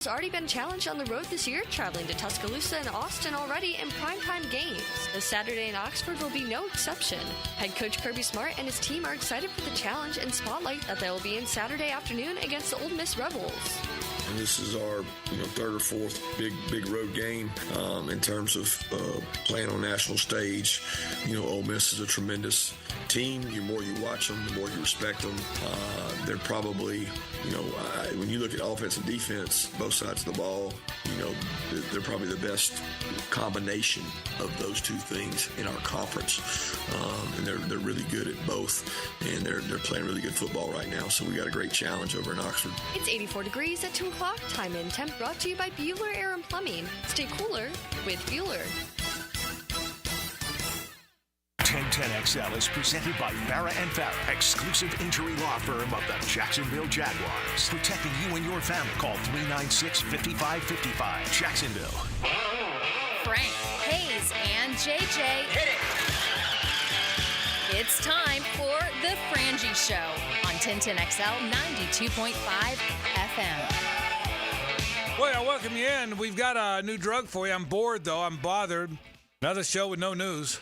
Has already been challenged on the road this year, traveling to Tuscaloosa and Austin already in primetime games. This Saturday in Oxford will be no exception. Head coach Kirby Smart and his team are excited for the challenge and spotlight that they will be in Saturday afternoon against the Ole Miss Rebels. And this is our third or fourth big road game in terms of playing on national stage. Ole Miss is a tremendous team. The more you watch them, the more you respect them. They're probably, when you look at offense and defense, both sides of the ball, they're probably the best combination of those two things in our conference. And they're really good at both, and they're playing really good football right now. So we got a great challenge over in Oxford. It's 84 degrees at 2 o'clock. Time and temp brought to you by Bueller Air and Plumbing. Stay cooler with Bueller. 1010XL is presented by Farrah & Farrah, exclusive injury law firm of the Jacksonville Jaguars. Protecting you and your family. Call 396-5555. Jacksonville. Frank, Hays, and JJ. Hit it! It's time for the Frangie Show on 1010XL 92.5 FM. Well, I welcome you in. We've got a new drug for you. I'm bored, though. I'm bothered. Another show with no news.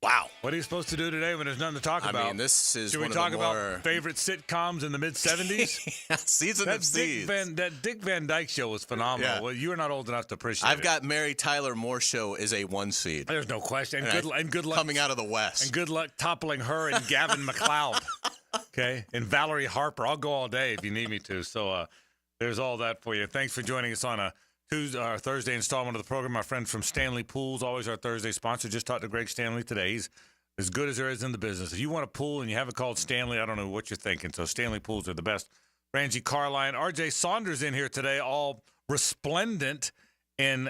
Wow. What are you supposed to do today when there's nothing to talk about? I mean, this is Should one we of talk the more... about favorite sitcoms in the mid-'70s? Season of Seeds. That Dick Van Dyke Show was phenomenal. Yeah. Well, you are not old enough to appreciate it. I've got Mary Tyler Moore Show is a 1 seed. There's no question. And good luck. Coming out of the West. And good luck toppling her and Gavin McLeod. Okay? And Valerie Harper. I'll go all day if you need me to. So there's all that for you. Thanks for joining us on a Thursday installment of the program. My friend from Stanley Pools, always our Thursday sponsor. Just talked to Greg Stanley today. He's as good as there is in the business. If you want a pool and you haven't called Stanley, I don't know what you're thinking. So Stanley Pools are the best. Frangie Carlyon, RJ Saunders in here today, all resplendent in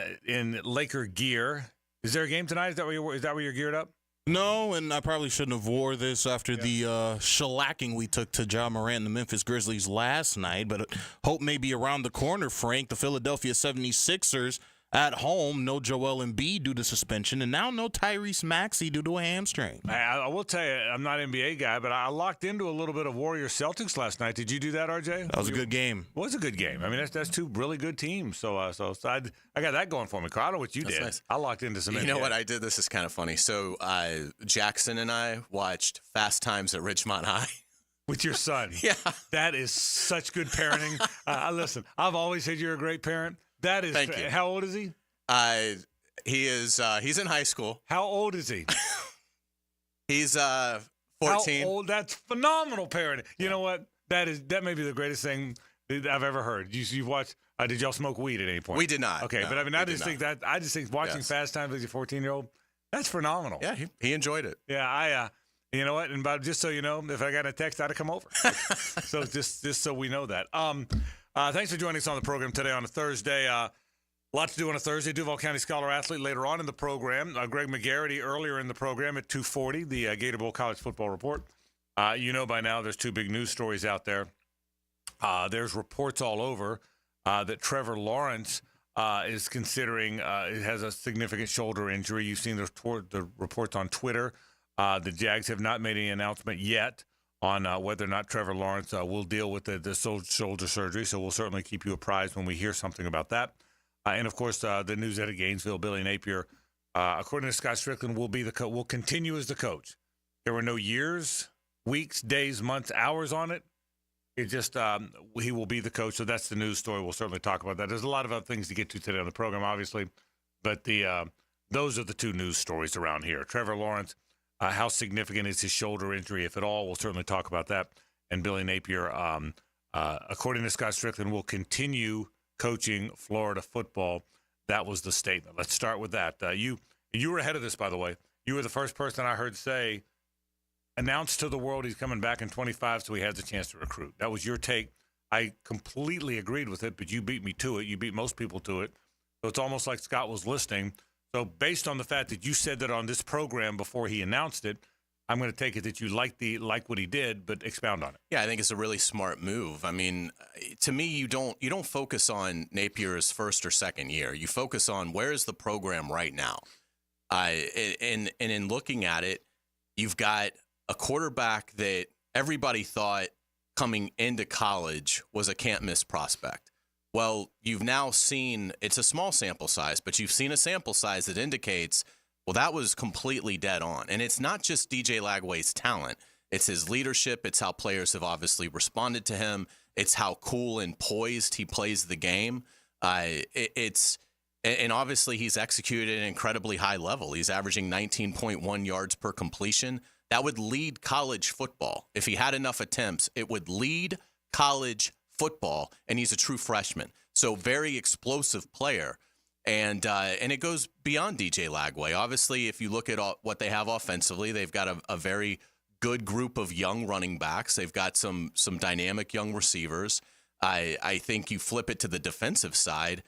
Laker gear. Is there a game tonight? Is that where you're geared up? No, and I probably shouldn't have wore this after the shellacking we took to Ja Morant and the Memphis Grizzlies last night, but hope may be around the corner, Frank. The Philadelphia 76ers at home, no Joel Embiid due to suspension, and now no Tyrese Maxey due to a hamstring. I will tell you, I'm not an NBA guy, but I locked into a little bit of Warriors-Celtics last night. Did you do that, RJ? That was a good game. It was a good game. I mean, that's two really good teams. So I got that going for me. I don't know what you did. Nice. I locked into some NBA. You know what I did? This is kind of funny. So Jackson and I watched Fast Times at Ridgemont High. With your son. Yeah. That is such good parenting. Listen, I've always said you're a great parent. That is. Thank you. How old is he? He's in high school. How old is he? He's 14. How old? That's phenomenal parenting. You know what? That may be the greatest thing that I've ever heard. You've watched. Did y'all smoke weed at any point? We did not. Okay, no, but I mean, I just think watching Fast Times as a 14-year-old, that's phenomenal. Yeah, he enjoyed it. Yeah, you know what? And just so you know, if I got a text, I'd have come over. So just so we know that. Thanks for joining us on the program today on a Thursday. Lots to do on a Thursday. Duval County Scholar Athlete later on in the program. Greg McGarity earlier in the program at 2:40, the Gator Bowl College Football Report. You know by now there's two big news stories out there. There's reports all over that Trevor Lawrence is considering has a significant shoulder injury. You've seen the reports on Twitter. The Jags have not made any announcement yet on whether or not Trevor Lawrence will deal with the shoulder surgery. So we'll certainly keep you apprised when we hear something about that. And, of course, the news out of Gainesville, Billy Napier, according to Scott Stricklin, will continue as the coach. There were no years, weeks, days, months, hours on it. It just he will be the coach. So that's the news story. We'll certainly talk about that. There's a lot of other things to get to today on the program, obviously. But those are the two news stories around here. Trevor Lawrence, how significant is his shoulder injury, if at all? We'll certainly talk about that. And Billy Napier, according to Scott Stricklin, will continue coaching Florida football. That was the statement. Let's start with that. You were ahead of this, by the way. You were the first person I heard say, announce to the world he's coming back in 25 so he has a chance to recruit. That was your take. I completely agreed with it, but you beat me to it. You beat most people to it. So it's almost like Scott was listening. So based on the fact that you said that on this program before he announced it, I'm going to take it that you like what he did, but expound on it. Yeah, I think it's a really smart move. I mean, to me, you don't focus on Napier's first or second year. You focus on where is the program right now. And in looking at it, you've got a quarterback that everybody thought coming into college was a can't-miss prospect. Well, you've now seen, it's a small sample size, but you've seen a sample size that indicates, well, that was completely dead on. And it's not just DJ Lagway's talent. It's his leadership. It's how players have obviously responded to him. It's how cool and poised he plays the game. And obviously he's executed at an incredibly high level. He's averaging 19.1 yards per completion. That would lead college football. If he had enough attempts, it would lead college football, and he's a true freshman. So very explosive player. And it goes beyond DJ Lagway. Obviously, if you look at what they have offensively, they've got a very good group of young running backs. They've got some dynamic young receivers. I think you flip it to the defensive side,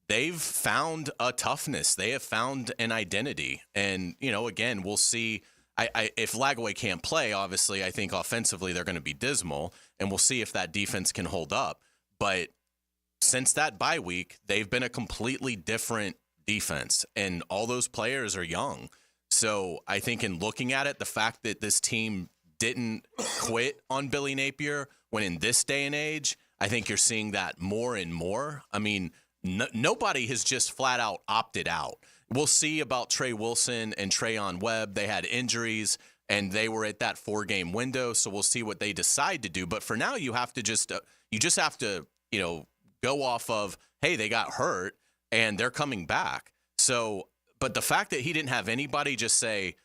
they've found a toughness. They have found an identity. And, again, we'll see. If Lagway can't play, obviously, I think offensively they're going to be dismal, and we'll see if that defense can hold up. But since that bye week, they've been a completely different defense, and all those players are young. So I think in looking at it, the fact that this team didn't quit on Billy Napier when in this day and age, I think you're seeing that more and more. I mean, nobody has just flat out opted out. We'll see about Trey Wilson and Trayon Webb. They had injuries, and they were at that 4-game window, so we'll see what they decide to do. But for now, you have to just have to go off of, hey, they got hurt, and they're coming back. So, but the fact that he didn't have anybody just say,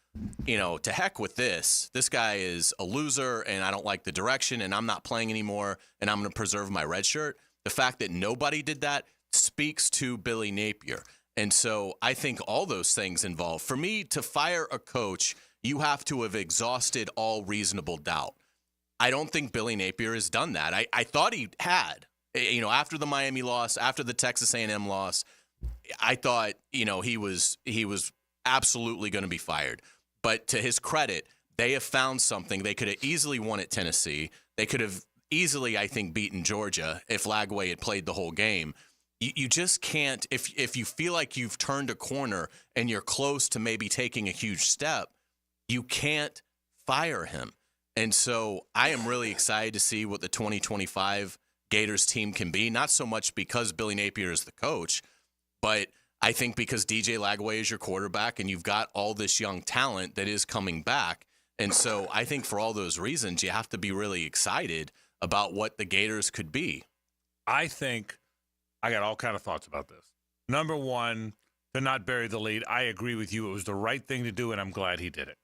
to heck with this. This guy is a loser, and I don't like the direction, and I'm not playing anymore, and I'm going to preserve my red shirt. The fact that nobody did that speaks to Billy Napier. And so I think all those things involved. For me, to fire a coach, you have to have exhausted all reasonable doubt. I don't think Billy Napier has done that. I thought he had. After the Miami loss, after the Texas A&M loss, I thought, he was absolutely going to be fired. But to his credit, they have found something. They could have easily won at Tennessee. They could have easily, I think, beaten Georgia if Lagway had played the whole game. You just can't, if you feel like you've turned a corner and you're close to maybe taking a huge step, you can't fire him. And so I am really excited to see what the 2025 Gators team can be, not so much because Billy Napier is the coach, but I think because DJ Lagway is your quarterback and you've got all this young talent that is coming back. And so I think for all those reasons, you have to be really excited about what the Gators could be. I think I got all kind of thoughts about this. Number one, to not bury the lead. I agree with you. It was the right thing to do, and I'm glad he did it.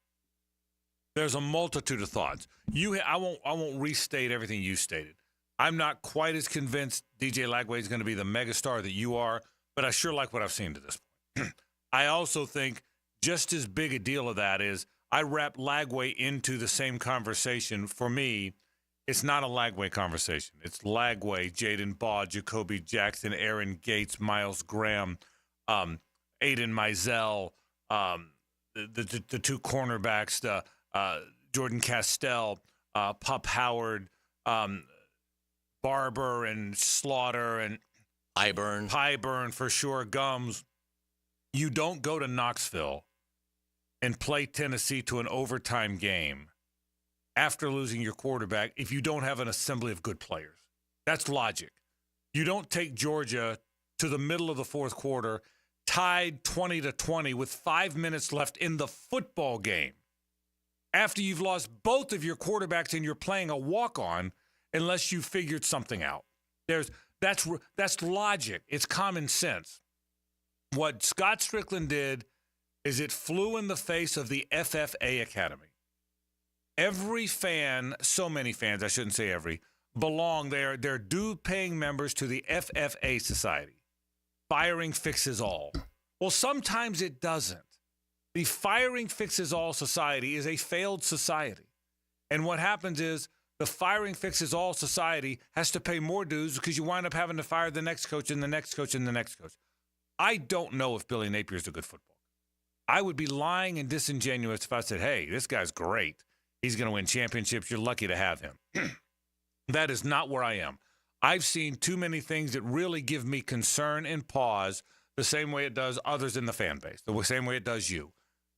There's a multitude of thoughts. I won't restate everything you stated. I'm not quite as convinced DJ Lagway is going to be the megastar that you are, but I sure like what I've seen to this point. I also think just as big a deal of that is I wrap Lagway into the same conversation. For me, it's not a Lagway conversation. It's Lagway, Jaden Baugh, Jacoby Jackson, Aaron Gates, Miles Graham, Aiden Mizell, the two cornerbacks, Jordan Castell, Pup Howard, Barber and Slaughter and Pyburn for sure, Gums. You don't go to Knoxville and play Tennessee to an overtime game after losing your quarterback if you don't have an assembly of good players. That's logic. You don't take Georgia to the middle of the fourth quarter, tied 20-20 with 5 minutes left in the football game, after you've lost both of your quarterbacks and you're playing a walk-on, unless you figured something out. That's logic. It's common sense. What Scott Stricklin did is it flew in the face of the FFA Academy. Every fan, so many fans, I shouldn't say every, belong there. They're due-paying members to the FFA Society. Firing fixes all. Well, sometimes it doesn't. The Firing Fixes All Society is a failed society. And what happens is the Firing Fixes All Society has to pay more dues because you wind up having to fire the next coach and the next coach and the next coach. I don't know if Billy Napier is a good footballer. I would be lying and disingenuous if I said, hey, this guy's great. He's going to win championships. You're lucky to have him. That is not where I am. I've seen too many things that really give me concern and pause the same way it does others in the fan base, the same way it does you.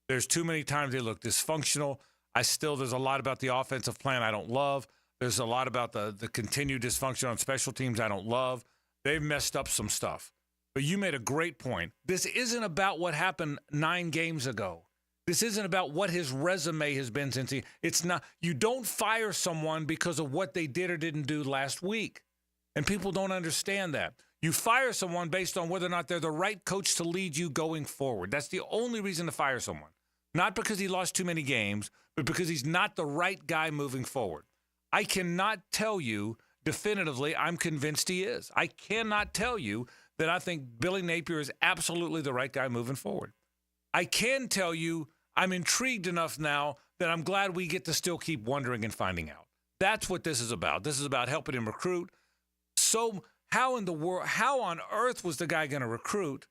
There's too many times they look dysfunctional. There's a lot about the offensive plan I don't love. There's a lot about the continued dysfunction on special teams I don't love. they've messed up some stuff. But you made a great point. This isn't about what happened 9 games ago. This isn't about what his resume has been since it's not. You don't fire someone because of what they did or didn't do last week. And people don't understand that. You fire someone based on whether or not they're the right coach to lead you going forward. That's the only reason to fire someone. Not because he lost too many games, but because he's not the right guy moving forward. I cannot tell you definitively I'm convinced he is. I cannot tell you that I think Billy Napier is absolutely the right guy moving forward. I can tell you I'm intrigued enough now that I'm glad we get to still keep wondering and finding out. That's what this is about. This is about helping him recruit. So how in the world, how on earth was the guy going to recruit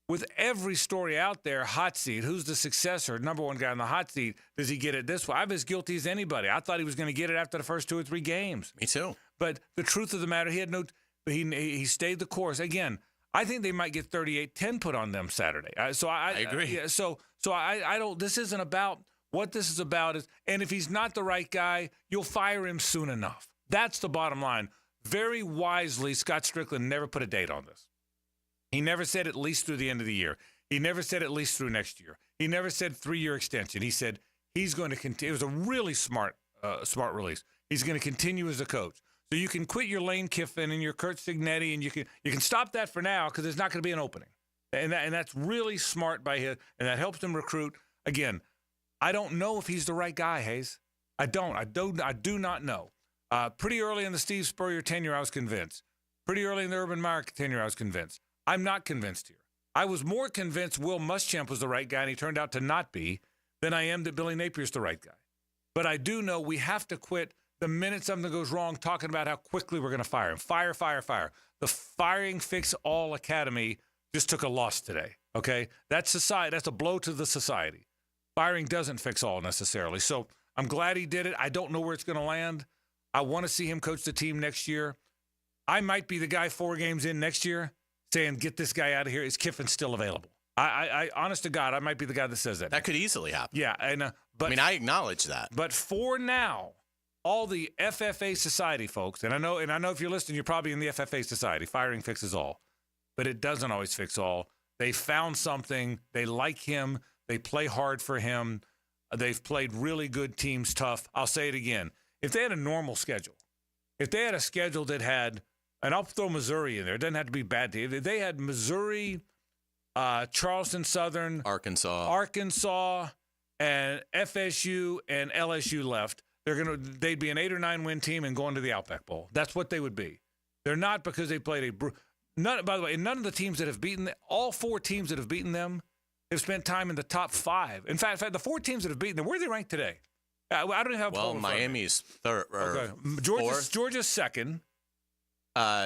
with every story out there, hot seat, who's the successor, number one guy on the hot seat, does he get it this way? I'm as guilty as anybody. I thought he was going to get it after the first 2 or 3 games. Me too. But the truth of the matter, he stayed the course. Again, I think they might get 38-10 put on them Saturday. I agree. I don't, this isn't about, what this is about is, and if he's not the right guy, you'll fire him soon enough. That's the bottom line. Very wisely, Scott Stricklin never put a date on this. He never said at least through the end of the year. He never said at least through next year. He never said 3-year extension. He said he's going to continue. It was a really smart release. He's going to continue as a coach. So you can quit your Lane Kiffin and your Kurt Signetti, and you can stop that for now because there's not going to be an opening. And that's really smart by him, and that helps him recruit. Again, I don't know if he's the right guy, Hays. I do not know. Pretty early in the Steve Spurrier tenure, I was convinced. Pretty early in the Urban Meyer tenure, I was convinced. I'm not convinced here. I was more convinced Will Muschamp was the right guy, and he turned out to not be, than I am that Billy Napier's the right guy. But I do know we have to quit the minute something goes wrong talking about how quickly we're going to fire him. Fire, fire, fire. The firing fix all academy just took a loss today, okay? That's society. That's a blow to the society. Firing doesn't fix all necessarily. So I'm glad he did it. I don't know where it's going to land. I want to see him coach the team next year. I might be the guy 4 games in next year saying, get this guy out of here. Is Kiffin still available? I honest to God, I might be the guy that says that. That could easily happen. Yeah, but I mean, I acknowledge that. But for now, all the FFA society folks, and I know if you're listening, you're probably in the FFA society. Firing fixes all, but it doesn't always fix all. They found something. They like him. They play hard for him. They've played really good teams tough. I'll say it again. If they had a normal schedule, if they had a schedule that had, and I'll throw Missouri in there. It doesn't have to be bad. If they had Missouri, Charleston Southern, Arkansas, and FSU and LSU left, they'd be an 8 or 9 win team and going to the Outback Bowl. That's what they would be. They're not because they played by the way, none of the teams that have beaten them, all 4 teams that have beaten them have spent time in the top 5. In fact, the 4 teams that have beaten them, where are they ranked today? I don't even have. Well, Miami's third. Okay. Georgia's second.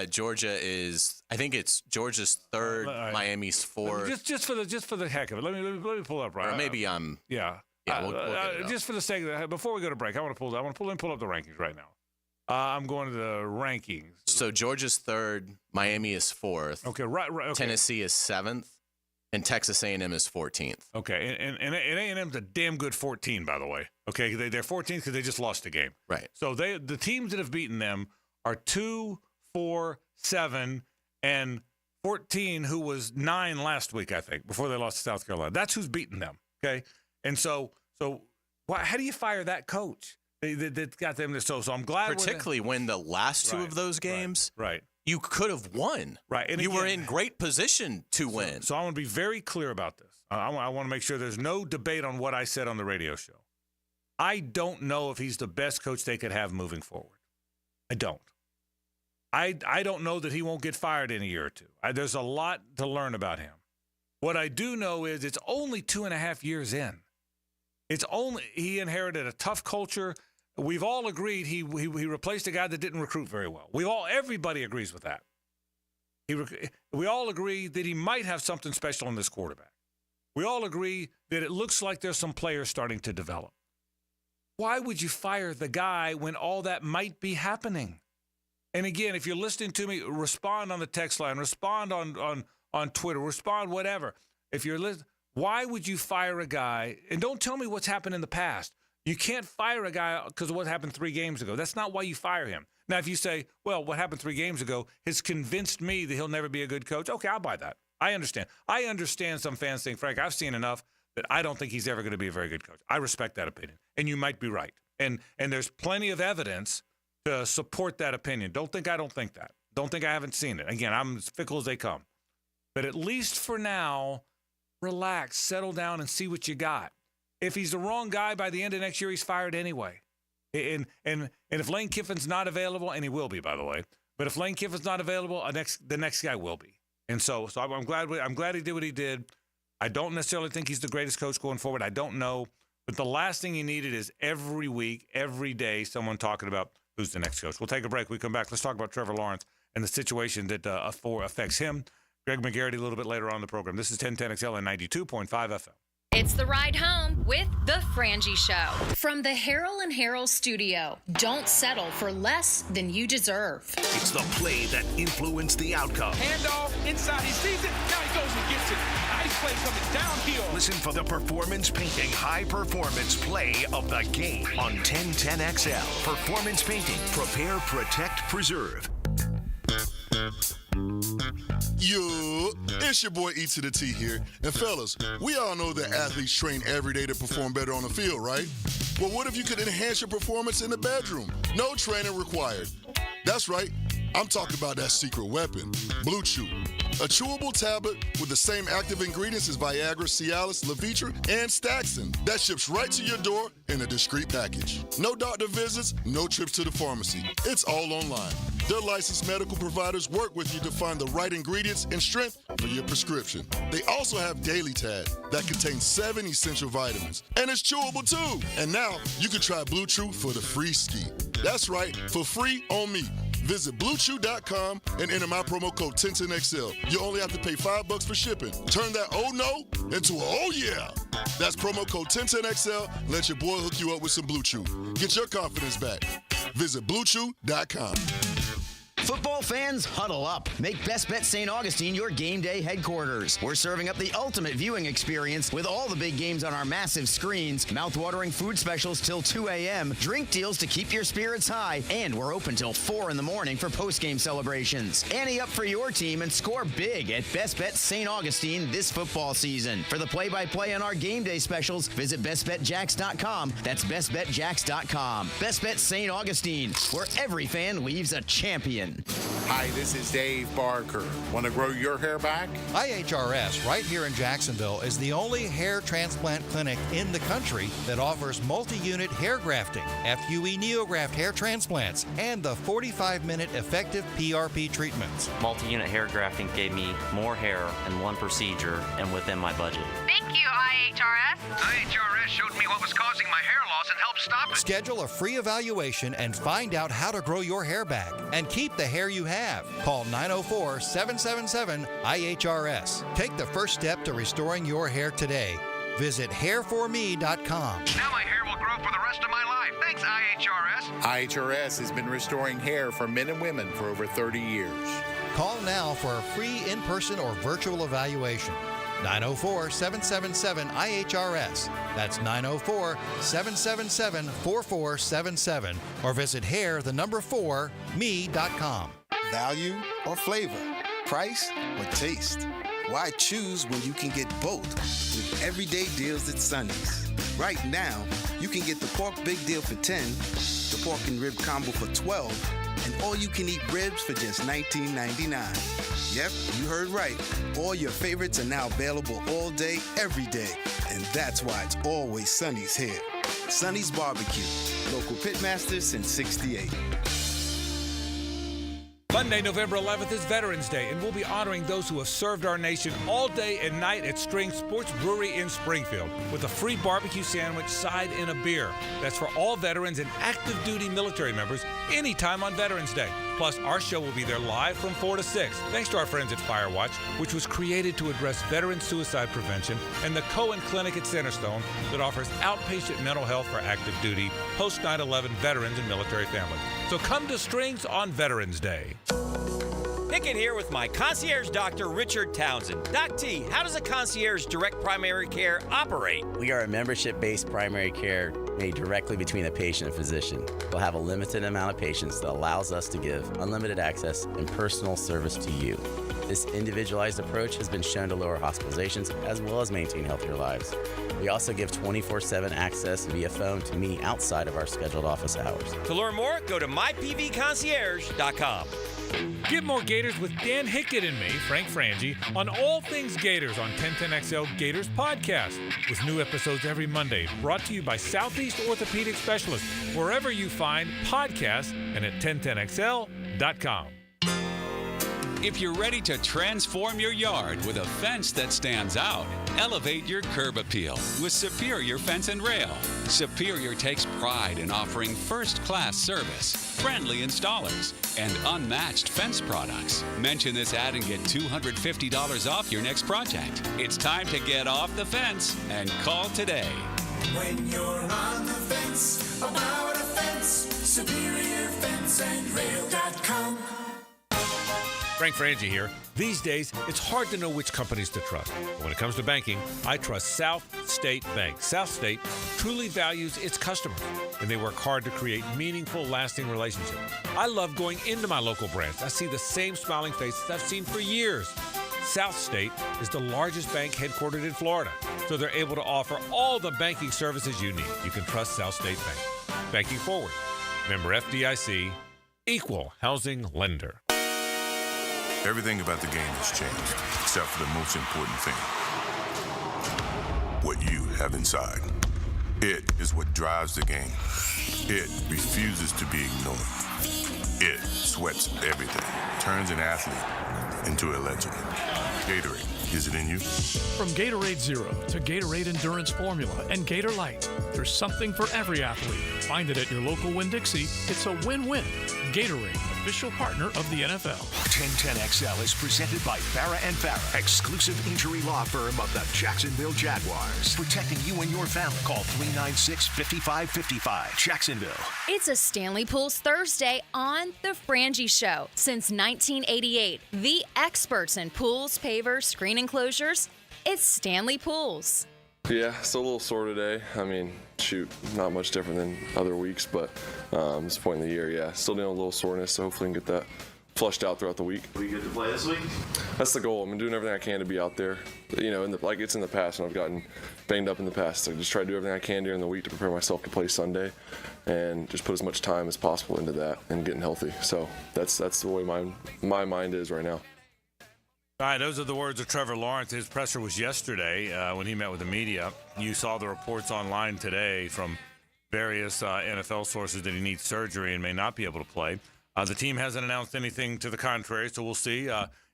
Georgia is. I think it's Georgia's third. Right. Miami's fourth. Just for the heck of it, let me pull up right. Or maybe I'm. Yeah. Yeah. We'll just for the sake of that, before we go to break, I want to pull up the rankings right now. I'm going to the rankings. So Georgia's third. Miami is fourth. Okay. Right. Okay. Tennessee is 7th. And Texas A&M is 14th. Okay, and A&M's a damn good 14, by the way. Okay, they're 14th because they just lost a game. Right. So the teams that have beaten them are 2, 4, 7, and 14, who was 9 last week, I think, before they lost to South Carolina. That's who's beaten them. Okay, and so how do you fire that coach that got them this? So I'm glad. Particularly when the last 2 of those games. Right. You could have won. Right. And you were in great position to win. So I want to be very clear about this. I want to make sure there's no debate on what I said on the radio show. I don't know if he's the best coach they could have moving forward. I don't. I don't know that he won't get fired in a year or 2. There's a lot to learn about him. What I do know is it's only 2.5 years in. He inherited a tough culture. We've all agreed he replaced a guy that didn't recruit very well. Everybody agrees with that. We all agree that he might have something special in this quarterback. We all agree that it looks like there's some players starting to develop. Why would you fire the guy when all that might be happening? And again, if you're listening to me, respond on the text line, respond on Twitter, respond whatever. If you're listening, why would you fire a guy? And don't tell me what's happened in the past. You can't fire a guy because of what happened 3 games ago. That's not why you fire him. Now, if you say, well, what happened 3 games ago has convinced me that he'll never be a good coach, okay, I'll buy that. I understand. I understand some fans saying, Frank, I've seen enough that I don't think he's ever going to be a very good coach. I respect that opinion, and you might be right. And there's plenty of evidence to support that opinion. Don't think I don't think that. Don't think I haven't seen it. Again, I'm as fickle as they come. But at least for now, relax, settle down, and see what you got. If he's the wrong guy, by the end of next year, he's fired anyway. And if Lane Kiffin's not available, and he will be, by the way, but if Lane Kiffin's not available, the next guy will be. And so I'm glad he did what he did. I don't necessarily think he's the greatest coach going forward. I don't know. But the last thing he needed is every week, every day, someone talking about who's the next coach. We'll take a break. We come back. Let's talk about Trevor Lawrence and the situation that affects him. Greg McGarity a little bit later on in the program. This is 1010XL and 92.5 FM. It's the ride home with the Frangie Show. From the Harrell and Harrell studio, don't settle for less than you deserve. It's the play that influenced the outcome. Handoff inside, he sees it, now he goes and gets it. Nice play coming downhill. Listen for the performance painting high performance play of the game on 1010XL. Performance painting. Prepare, protect, preserve. Yo, it's your boy E to the T here. And fellas, we all know that athletes train every day to perform better on the field, right? Well, what if you could enhance your performance in the bedroom? No training required. That's right. I'm talking about that secret weapon, Blue Chew. A chewable tablet with the same active ingredients as Viagra, Cialis, Levitra, and Staxin that ships right to your door in a discreet package. No doctor visits, no trips to the pharmacy. It's all online. Their licensed medical providers work with you to find the right ingredients and strength for your prescription. They also have Daily Tad that contains 7 essential vitamins. And it's chewable too. And now you can try Blue Chew for the free ski. That's right, for free on me. Visit BlueChew.com and enter my promo code 1010XL. You only have to pay $5 for shipping. Turn that oh no into a oh yeah. That's promo code 1010XL. Let your boy hook you up with some Blue Chew. Get your confidence back. Visit BlueChew.com. Football fans, huddle up. Make Best Bet St. Augustine your game day headquarters. We're serving up the ultimate viewing experience with all the big games on our massive screens, mouth-watering food specials till 2 a.m., drink deals to keep your spirits high, and we're open till 4 in the morning for post-game celebrations. Ante up for your team and score big at Best Bet St. Augustine this football season. For the play-by-play on our game day specials, visit bestbetjacks.com. That's bestbetjacks.com. Best Bet St. Augustine, where every fan leaves a champion. Hi, this is Dave Barker. Want to grow your hair back? IHRS, right here in Jacksonville, is the only hair transplant clinic in the country that offers multi-unit hair grafting, FUE neograft hair transplants, and the 45-minute effective PRP treatments. Multi-unit hair grafting gave me more hair in one procedure and within my budget. Thank you, IHRS. IHRS showed me what was causing my hair loss and helped stop it. Schedule a free evaluation and find out how to grow your hair back and keep the hair you have. Call 904-777-IHRS. Take the first step to restoring your hair today. Visit hairforme.com. Now my hair will grow for the rest of my life. Thanks, IHRS. IHRS has been restoring hair for men and women for over 30 years. Call now for a free in-person or virtual evaluation. 904-777-IHRS. That's 904-777-4477. Or visit hair4me.com. Value or flavor? Price or taste? Why choose when you can get both with everyday deals at Sonny's? Right now, you can get the pork big deal for $10, the pork and rib combo for $12, and all-you-can-eat ribs for just $19.99. Yep, you heard right. All your favorites are now available all day, every day. And that's why it's always Sonny's here. Sonny's Barbecue. Local pitmaster since '68. Monday, November 11th is Veterans Day, and we'll be honoring those who have served our nation all day and night at String Sports Brewery in Springfield with a free barbecue sandwich, side, and a beer. That's for all veterans and active duty military members anytime on Veterans Day. Plus, our show will be there live from 4 to 6, thanks to our friends at Firewatch, which was created to address veteran suicide prevention, and the Cohen Clinic at Centerstone that offers outpatient mental health for active duty, post 9/11 veterans and military families. So come to Strings on Veterans Day. Pickett here with my concierge doctor, Richard Townsend. Doc T, how does a concierge direct primary care operate? We are a membership-based primary care made directly between the patient and physician. We'll have a limited amount of patients that allows us to give unlimited access and personal service to you. This individualized approach has been shown to lower hospitalizations as well as maintain healthier lives. We also give 24/7 access via phone to me outside of our scheduled office hours. To learn more, go to mypvconcierge.com. Get more Gators with Dan Hickett and me, Frank Frangie, on all things Gators on 1010XL Gators Podcast, with new episodes every Monday, brought to you by Southeast Orthopedic Specialists, wherever you find podcasts and at 1010XL.com. If you're ready to transform your yard with a fence that stands out, elevate your curb appeal with Superior Fence and Rail. Superior takes pride in offering first-class service, friendly installers, and unmatched fence products. Mention this ad and get $250 off your next project. It's time to get off the fence and call today. When you're on the fence, about a fence, SuperiorFenceandRail.com. Frank Frangie here. These days, it's hard to know which companies to trust. But when it comes to banking, I trust South State Bank. South State truly values its customers, and they work hard to create meaningful, lasting relationships. I love going into my local branch. I see the same smiling faces I've seen for years. South State is the largest bank headquartered in Florida, so they're able to offer all the banking services you need. You can trust South State Bank. Banking forward. Member FDIC, equal housing lender. Everything about the game has changed, except for the most important thing. What you have inside. It is what drives the game. It refuses to be ignored. It sweats everything, turns an athlete into a legend. Gatorade, is it in you? From Gatorade Zero to Gatorade Endurance Formula and Gator Light, there's something for every athlete. Find it at your local Winn-Dixie. It's a win-win. Gatorade, official partner of the NFL. 1010XL is presented by Farah & Farah, exclusive injury law firm of the Jacksonville Jaguars. Protecting you and your family. Call 396-5555. Jacksonville. It's a Stanley Pools Thursday on The Frangie Show. Since 1988, the experts in pools, pavers, screen enclosures, it's Stanley Pools. Yeah, still a little sore today. I mean, shoot, not much different than other weeks, but this point in the year, yeah, still dealing with a little soreness, so hopefully we can get that flushed out throughout the week. Are you good to play this week? That's the goal. I'm doing everything I can to be out there. You know, like it's in the past when I've gotten banged up in the past. I just try to do everything I can during the week to prepare myself to play Sunday and just put as much time as possible into that and getting healthy. So that's the way my mind is right now. All right, those are the words of Trevor Lawrence. His presser was yesterday when he met with the media. You saw the reports online today from various NFL sources that he needs surgery and may not be able to play. The team hasn't announced anything to the contrary, so we'll see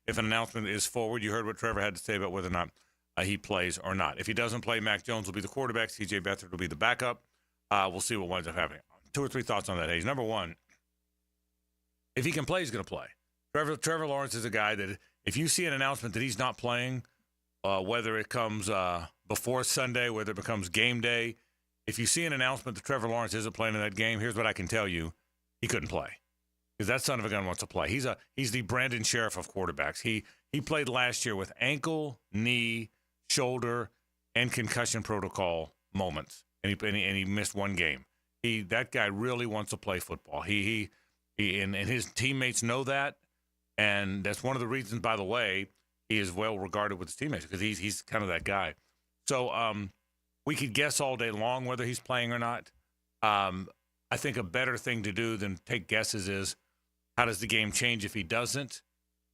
if an announcement is forward. You heard what Trevor had to say about whether or not he plays or not. If he doesn't play, Mac Jones will be the quarterback. C.J. Beathard will be the backup. We'll see what winds up happening. 2 or 3 thoughts on that, Hays. Number one, if he can play, he's going to play. Trevor Lawrence is a guy that if you see an announcement that he's not playing, whether it comes before Sunday, whether it becomes game day, if you see an announcement that Trevor Lawrence isn't playing in that game, here's what I can tell you. He couldn't play because that son of a gun wants to play. He's the Brandon Sheriff of quarterbacks. He played last year with ankle, knee, shoulder, and concussion protocol moments, and he missed one game. That guy really wants to play football. He and his teammates know that. And that's one of the reasons, by the way, he is well regarded with his teammates because he's kind of that guy. So we could guess all day long whether he's playing or not. I think a better thing to do than take guesses is how does the game change if he doesn't,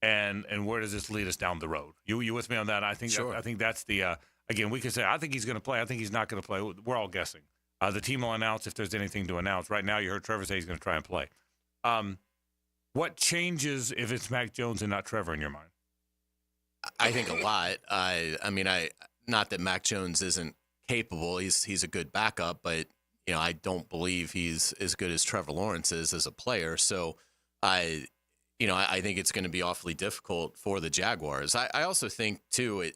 and where does this lead us down the road? You with me on that? I think Sure. I think that's the again we can say I think he's going to play. I think he's not going to play. We're all guessing. The team will announce if there's anything to announce. Right now, you heard Trevor say he's going to try and play. What changes if it's Mac Jones and not Trevor in your mind? I think a lot. I mean, not that Mac Jones isn't capable. He's a good backup, but I don't believe he's as good as Trevor Lawrence is as a player. So I think it's going to be awfully difficult for the Jaguars. I also think too,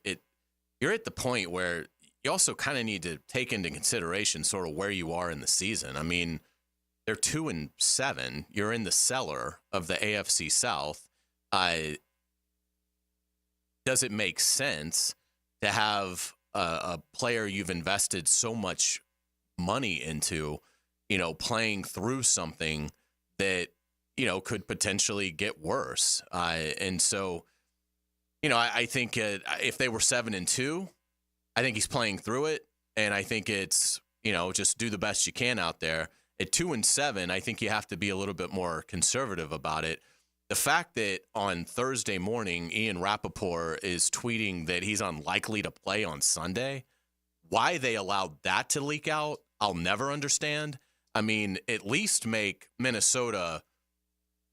you're at the point where you also kind of need to take into consideration sort of where you are in the season. I mean, they're 2-7. You're in the cellar of the AFC South. Does it make sense to have a player you've invested so much money into, playing through something that, could potentially get worse. And so, I think if they were 7-2, I think he's playing through it. And I think it's, just do the best you can out there. At 2-7, I think you have to be a little bit more conservative about it. The fact that on Thursday morning, Ian Rappaport is tweeting that he's unlikely to play on Sunday, why they allowed that to leak out, I'll never understand. I mean, at least make Minnesota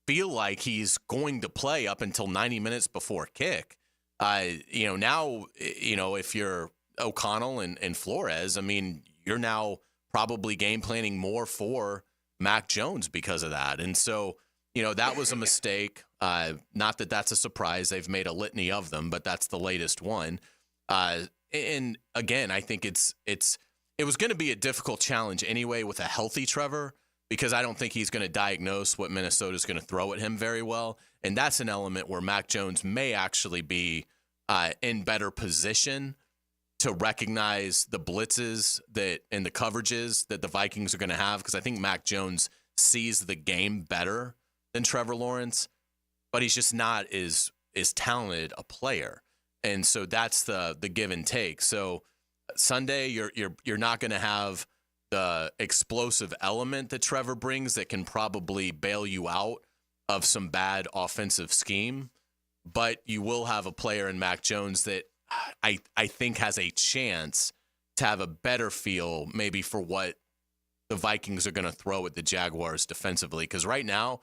feel like he's going to play up until 90 minutes before kick. Now, if you're O'Connell and Flores, I mean, you're now probably game planning more for Mac Jones because of that. And so, that was a mistake. Not that that's a surprise. They've made a litany of them, but that's the latest one. And again, I think it was going to be a difficult challenge anyway with a healthy Trevor, because I don't think he's going to diagnose what Minnesota's going to throw at him very well. And that's an element where Mac Jones may actually be in better position to recognize the blitzes and the coverages that the Vikings are going to have, because I think Mac Jones sees the game better than Trevor Lawrence, but he's just not as talented a player. And so that's the give and take. So Sunday, you're not going to have the explosive element that Trevor brings that can probably bail you out of some bad offensive scheme, but you will have a player in Mac Jones that I think has a chance to have a better feel maybe for what the Vikings are going to throw at the Jaguars defensively, because right now,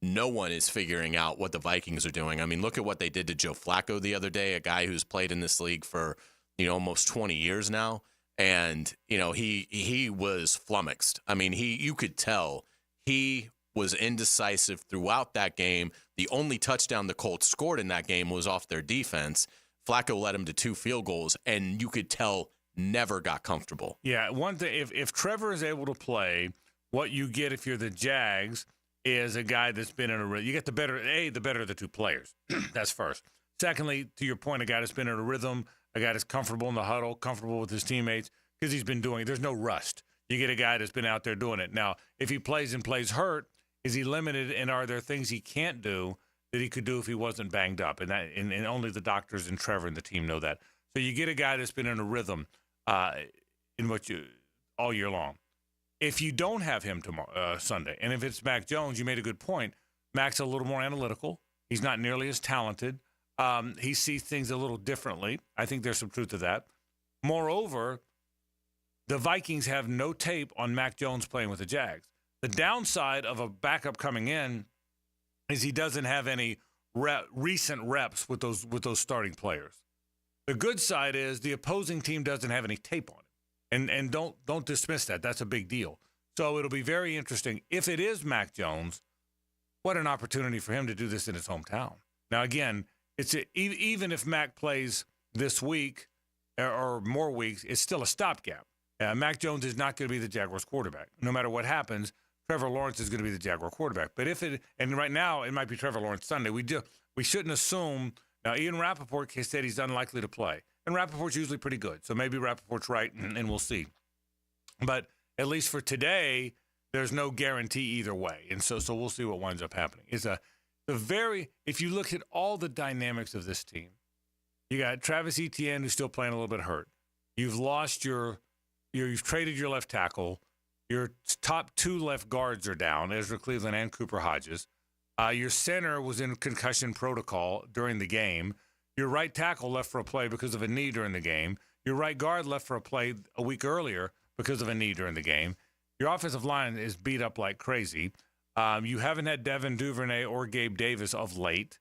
no one is figuring out what the Vikings are doing. I mean, look at what they did to Joe Flacco the other day, a guy who's played in this league for, almost 20 years now. And, he was flummoxed. I mean, you could tell he was indecisive throughout that game. The only touchdown the Colts scored in that game was off their defense. Flacco led him to 2 field goals, and you could tell never got comfortable. Yeah, one thing, if Trevor is able to play, what you get if you're the Jags is a guy that's been in a – you get the better of the two players. That's first. Secondly, to your point, a guy that's been in a rhythm, a guy that's comfortable in the huddle, comfortable with his teammates, because he's been doing it. There's no rust. You get a guy that's been out there doing it. Now, if he plays and plays hurt, is he limited, and are there things he can't do that he could do if he wasn't banged up? And only the doctors and Trevor and the team know that. So you get a guy that's been in a rhythm all year long. If you don't have him tomorrow, Sunday, and if it's Mac Jones, you made a good point. Mac's a little more analytical. He's not nearly as talented. He sees things a little differently. I think there's some truth to that. Moreover, the Vikings have no tape on Mac Jones playing with the Jags. The downside of a backup coming in is he doesn't have any recent reps with those starting players. The good side is the opposing team doesn't have any tape on him. And don't dismiss that. That's a big deal. So it'll be very interesting. If it is Mac Jones, what an opportunity for him to do this in his hometown. Now, again, even if Mac plays this week or more weeks, it's still a stopgap. Mac Jones is not going to be the Jaguars quarterback. No matter what happens, Trevor Lawrence is going to be the Jaguar quarterback. But and right now it might be Trevor Lawrence Sunday. We shouldn't assume. Now, Ian Rappaport said he's unlikely to play. And Rappaport's usually pretty good. So maybe Rappaport's right, and we'll see. But at least for today, there's no guarantee either way. And so we'll see what winds up happening. If you look at all the dynamics of this team, you got Travis Etienne, who's still playing a little bit hurt. You've lost you've traded your left tackle. Your top 2 left guards are down, Ezra Cleveland and Cooper Hodges. Your center was in concussion protocol during the game. Your right tackle left for a play because of a knee during the game. Your right guard left for a play a week earlier because of a knee during the game. Your offensive line is beat up like crazy. You haven't had Devin Duvernay or Gabe Davis of late.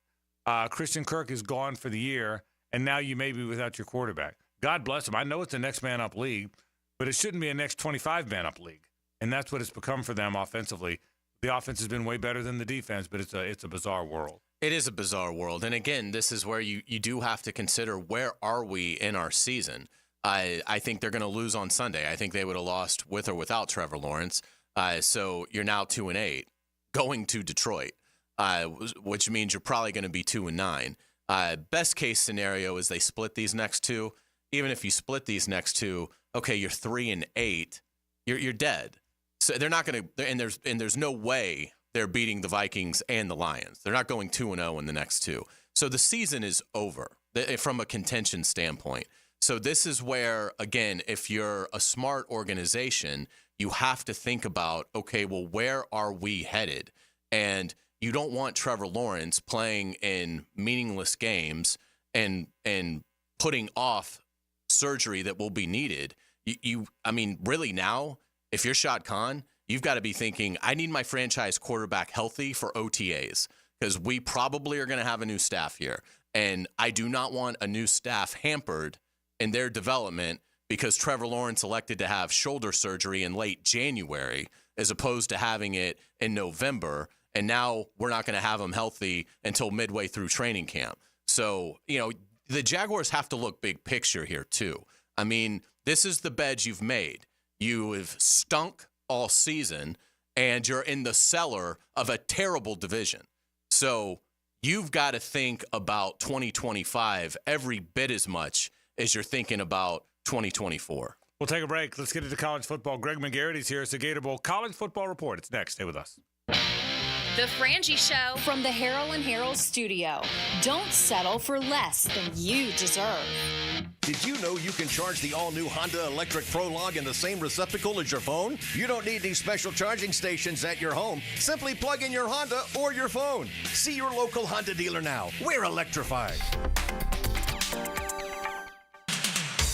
Christian Kirk is gone for the year, and now you may be without your quarterback. God bless him. I know it's a next man up league, but it shouldn't be a next 25 man up league. And that's what it's become for them offensively. The offense has been way better than the defense, but it's a bizarre world. It is a bizarre world. And again, this is where you do have to consider, where are we in our season? I think they're going to lose on Sunday. I think they would have lost with or without Trevor Lawrence. So you're now 2-8 going to Detroit, which means you're probably going to be 2-9. Best case scenario is they split these next 2. Even if you split these next 2, okay, you're 3-8. you're dead. So they're not going to, and there's no way they're beating the Vikings and the Lions. They're not going 2-0 in the next two. So the season is over from a contention standpoint. So this is where, again, if you're a smart organization, you have to think about, okay, well, where are we headed? And you don't want Trevor Lawrence playing in meaningless games and putting off surgery that will be needed. I mean, really now, if you're Shad Khan, you've got to be thinking, I need my franchise quarterback healthy for OTAs because we probably are going to have a new staff here. And I do not want a new staff hampered in their development because Trevor Lawrence elected to have shoulder surgery in late January as opposed to having it in November. And now we're not going to have him healthy until midway through training camp. So, the Jaguars have to look big picture here too. I mean, this is the bed you've made. You have stunk all season, and you're in the cellar of a terrible division. So you've got to think about 2025 every bit as much as you're thinking about 2024. We'll take a break. Let's get into college football. Greg McGarrity's here. It's the Gator Bowl College Football Report. It's next. Stay with us. The Frangie Show from the Harrell and Harrell studio. Don't settle for less than you deserve. Did you know you can charge the all-new Honda Electric Prologue in the same receptacle as your phone? You don't need any special charging stations at your home. Simply plug in your Honda or your phone. See your local Honda dealer now. We're electrified.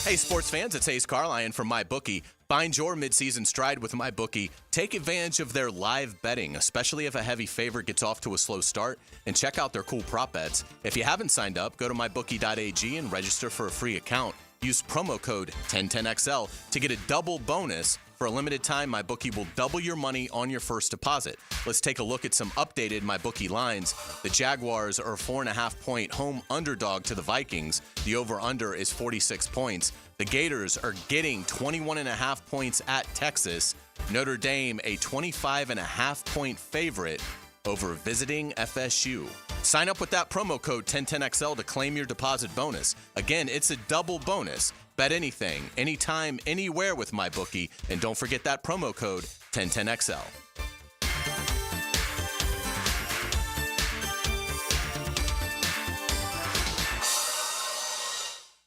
Hey, sports fans, it's Hays Carlyon from MyBookie. Find your midseason stride with MyBookie. Take advantage of their live betting, especially if a heavy favorite gets off to a slow start, and check out their cool prop bets. If you haven't signed up, go to mybookie.ag and register for a free account. Use promo code 1010XL to get a double bonus. For a limited time, MyBookie will double your money on your first deposit. Let's take a look at some updated MyBookie lines. The Jaguars are a 4.5-point home underdog to the Vikings. The over-under is 46 points. The Gators are getting 21.5 points at Texas. Notre Dame, a 25.5-point favorite over visiting FSU. Sign up with that promo code 1010XL to claim your deposit bonus. Again, it's a double bonus. Bet anything, anytime, anywhere with MyBookie. And don't forget that promo code 1010XL.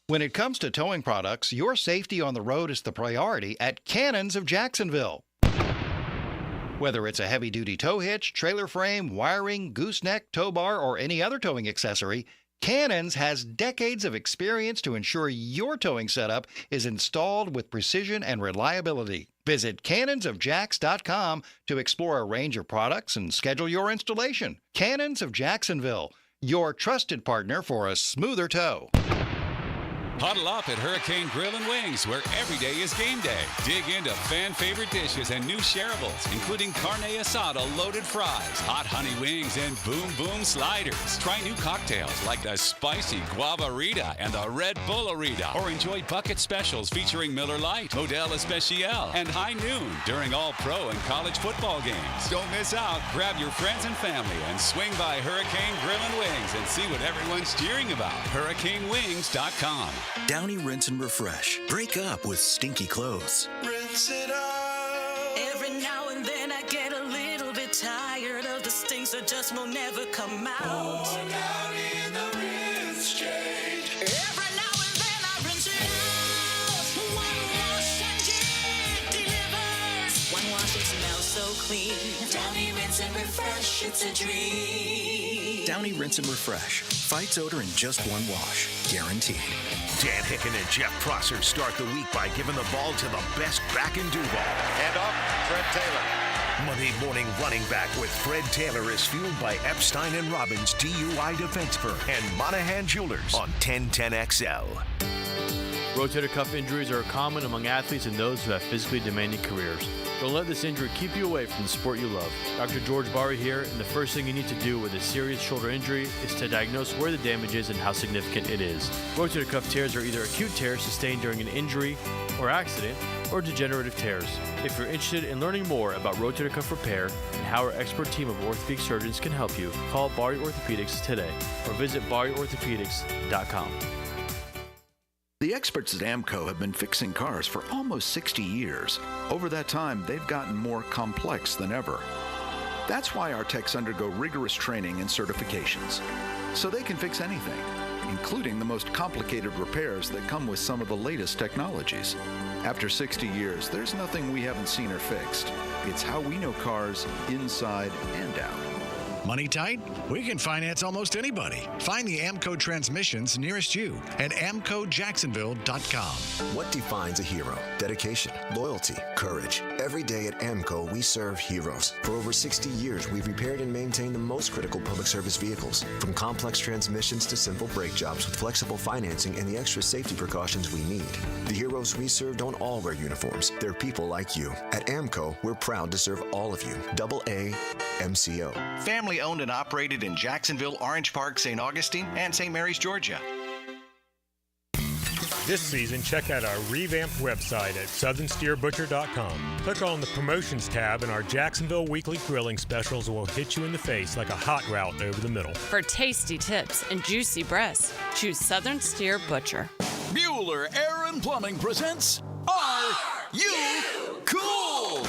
When it comes to towing products, your safety on the road is the priority at Cannons of Jacksonville. Whether it's a heavy-duty tow hitch, trailer frame, wiring, gooseneck, tow bar, or any other towing accessory, Cannons has decades of experience to ensure your towing setup is installed with precision and reliability. Visit cannonsofjacks.com to explore a range of products and schedule your installation. Cannons of Jacksonville, your trusted partner for a smoother tow. Huddle up at Hurricane Grill and Wings, where every day is game day. Dig into fan-favorite dishes and new shareables, including carne asada loaded fries, hot honey wings, and boom boom sliders. Try new cocktails like the spicy Guavarita and the Red Bullarita, or enjoy bucket specials featuring Miller Lite, Modelo Especial, and High Noon during all pro and college football games. Don't miss out. Grab your friends and family and swing by Hurricane Grill and Wings and see what everyone's cheering about. HurricaneWings.com. Downy Rinse and Refresh. Break up with stinky clothes. Rinse it out. Every now and then I get a little bit tired of the stinks that just will never come out. Pour down in the rinse change. Every now and then I rinse it out. One wash and it delivers. One wash, it smells so clean. Downy Rinse and Refresh, it's a dream. Downy Rinse and Refresh. Fights odor in just one wash. Guaranteed. Dan Hicken and Jeff Prosser start the week by giving the ball to the best back in Duval. And off, Fred Taylor. Monday morning running back with Fred Taylor is fueled by Epstein & Robbins DUI Defense Firm and Monahan Jewelers on 1010XL. Rotator cuff injuries are common among athletes and those who have physically demanding careers. Don't let this injury keep you away from the sport you love. Dr. George Barry here, and the first thing you need to do with a serious shoulder injury is to diagnose where the damage is and how significant it is. Rotator cuff tears are either acute tears sustained during an injury or accident, or degenerative tears. If you're interested in learning more about rotator cuff repair and how our expert team of orthopedic surgeons can help you, call Barry Orthopedics today or visit barryorthopedics.com. The experts at AMCO have been fixing cars for almost 60 years. Over that time, they've gotten more complex than ever. That's why our techs undergo rigorous training and certifications, so they can fix anything, including the most complicated repairs that come with some of the latest technologies. After 60 years, there's nothing we haven't seen or fixed. It's how we know cars inside and out. Money tight? We can finance almost anybody. Find the AMCO transmissions nearest you at amcojacksonville.com. What defines a hero? Dedication, loyalty, courage. Every day at AMCO, we serve heroes. For over 60 years, we've repaired and maintained the most critical public service vehicles. From complex transmissions to simple brake jobs with flexible financing and the extra safety precautions we need. The heroes we serve don't all wear uniforms. They're people like you. At AMCO, we're proud to serve all of you. AA MCO. Family owned and operated in Jacksonville, Orange Park, St. Augustine, and St. Mary's, Georgia. This season, check out our revamped website at southernsteerbutcher.com. Click on the Promotions tab, and our Jacksonville weekly grilling specials will hit you in the face like a hot route over the middle. For tasty tips and juicy breasts, choose Southern Steer Butcher. Bueller Air and Plumbing presents Are You Cool?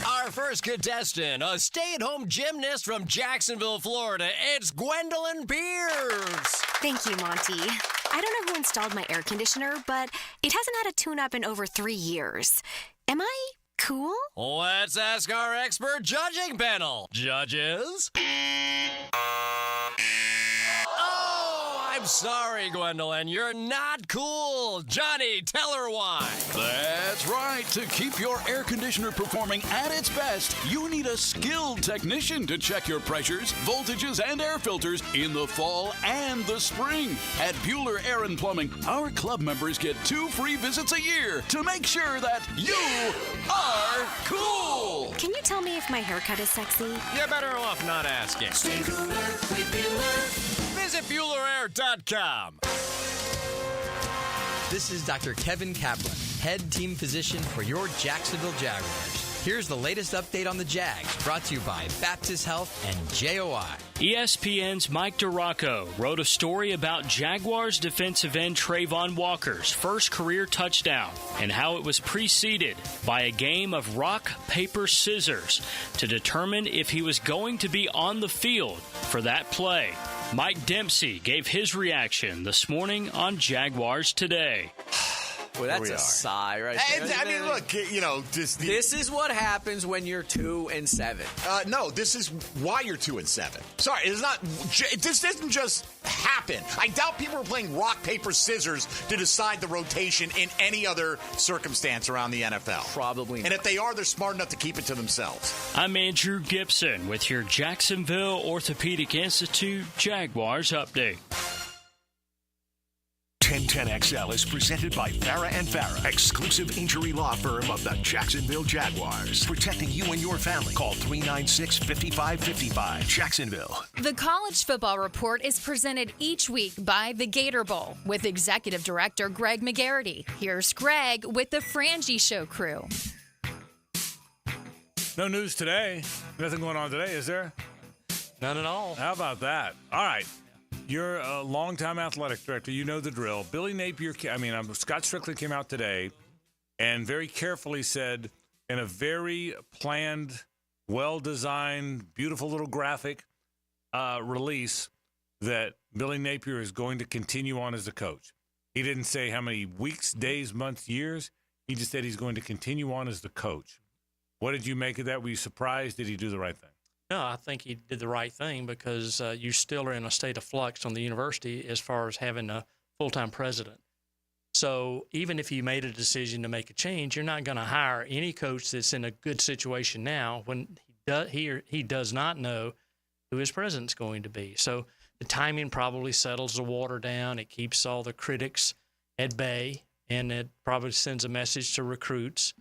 Our first contestant, a stay-at-home gymnast from Jacksonville, Florida. It's Gwendolyn Pierce. Thank you, Monty. I don't know who installed my air conditioner, but it hasn't had a tune-up in over 3 years. Am I cool? Let's ask our expert judging panel. Judges? I'm sorry, Gwendolyn. You're not cool. Johnny, tell her why. That's right. To keep your air conditioner performing at its best, you need a skilled technician to check your pressures, voltages, and air filters in the fall and the spring. At Bueller Air and Plumbing, our club members get 2 free visits a year to make sure that you are cool. Can you tell me if my haircut is sexy? You're better off not asking. Stay cooler with Bueller. Visit BuellerAir.com. This is Dr. Kevin Kaplan, head team physician for your Jacksonville Jaguars. Here's the latest update on the Jags, brought to you by Baptist Health and JOI. ESPN's Mike DiRocco wrote a story about Jaguars defensive end Trayvon Walker's first career touchdown and how it was preceded by a game of rock, paper, scissors to determine if he was going to be on the field for that play. Mike Dempsey gave his reaction this morning on Jaguars Today. Well, that's a sigh right there. I mean, look, you know, this is what happens when you're 2-7. No, this is why you're 2-7. Sorry, it's not. This doesn't just happen. I doubt people are playing rock, paper, scissors to decide the rotation in any other circumstance around the NFL. Probably not. And if they are, they're smart enough to keep it to themselves. I'm Andrew Gibson with your Jacksonville Orthopedic Institute Jaguars update. 1010XL is presented by Farah and Farah, exclusive injury law firm of the Jacksonville Jaguars. Protecting you and your family. Call 396-5555. Jacksonville. The College Football Report is presented each week by the Gator Bowl with Executive Director Greg McGarity. Here's Greg with the Frangie Show crew. No news today. Nothing going on today, is there? None at all. How about that? All right. You're a longtime athletic director. You know the drill. Scott Stricklin came out today and very carefully said in a very planned, well-designed, beautiful little graphic release that Billy Napier is going to continue on as a coach. He didn't say how many weeks, days, months, years. He just said he's going to continue on as the coach. What did you make of that? Were you surprised? Did he do the right thing? No, I think he did the right thing because you still are in a state of flux on the university as far as having a full-time president. So even if you made a decision to make a change, you're not going to hire any coach that's in a good situation now when he does not know who his president's going to be. So the timing probably settles the water down. It keeps all the critics at bay, and it probably sends a message to recruits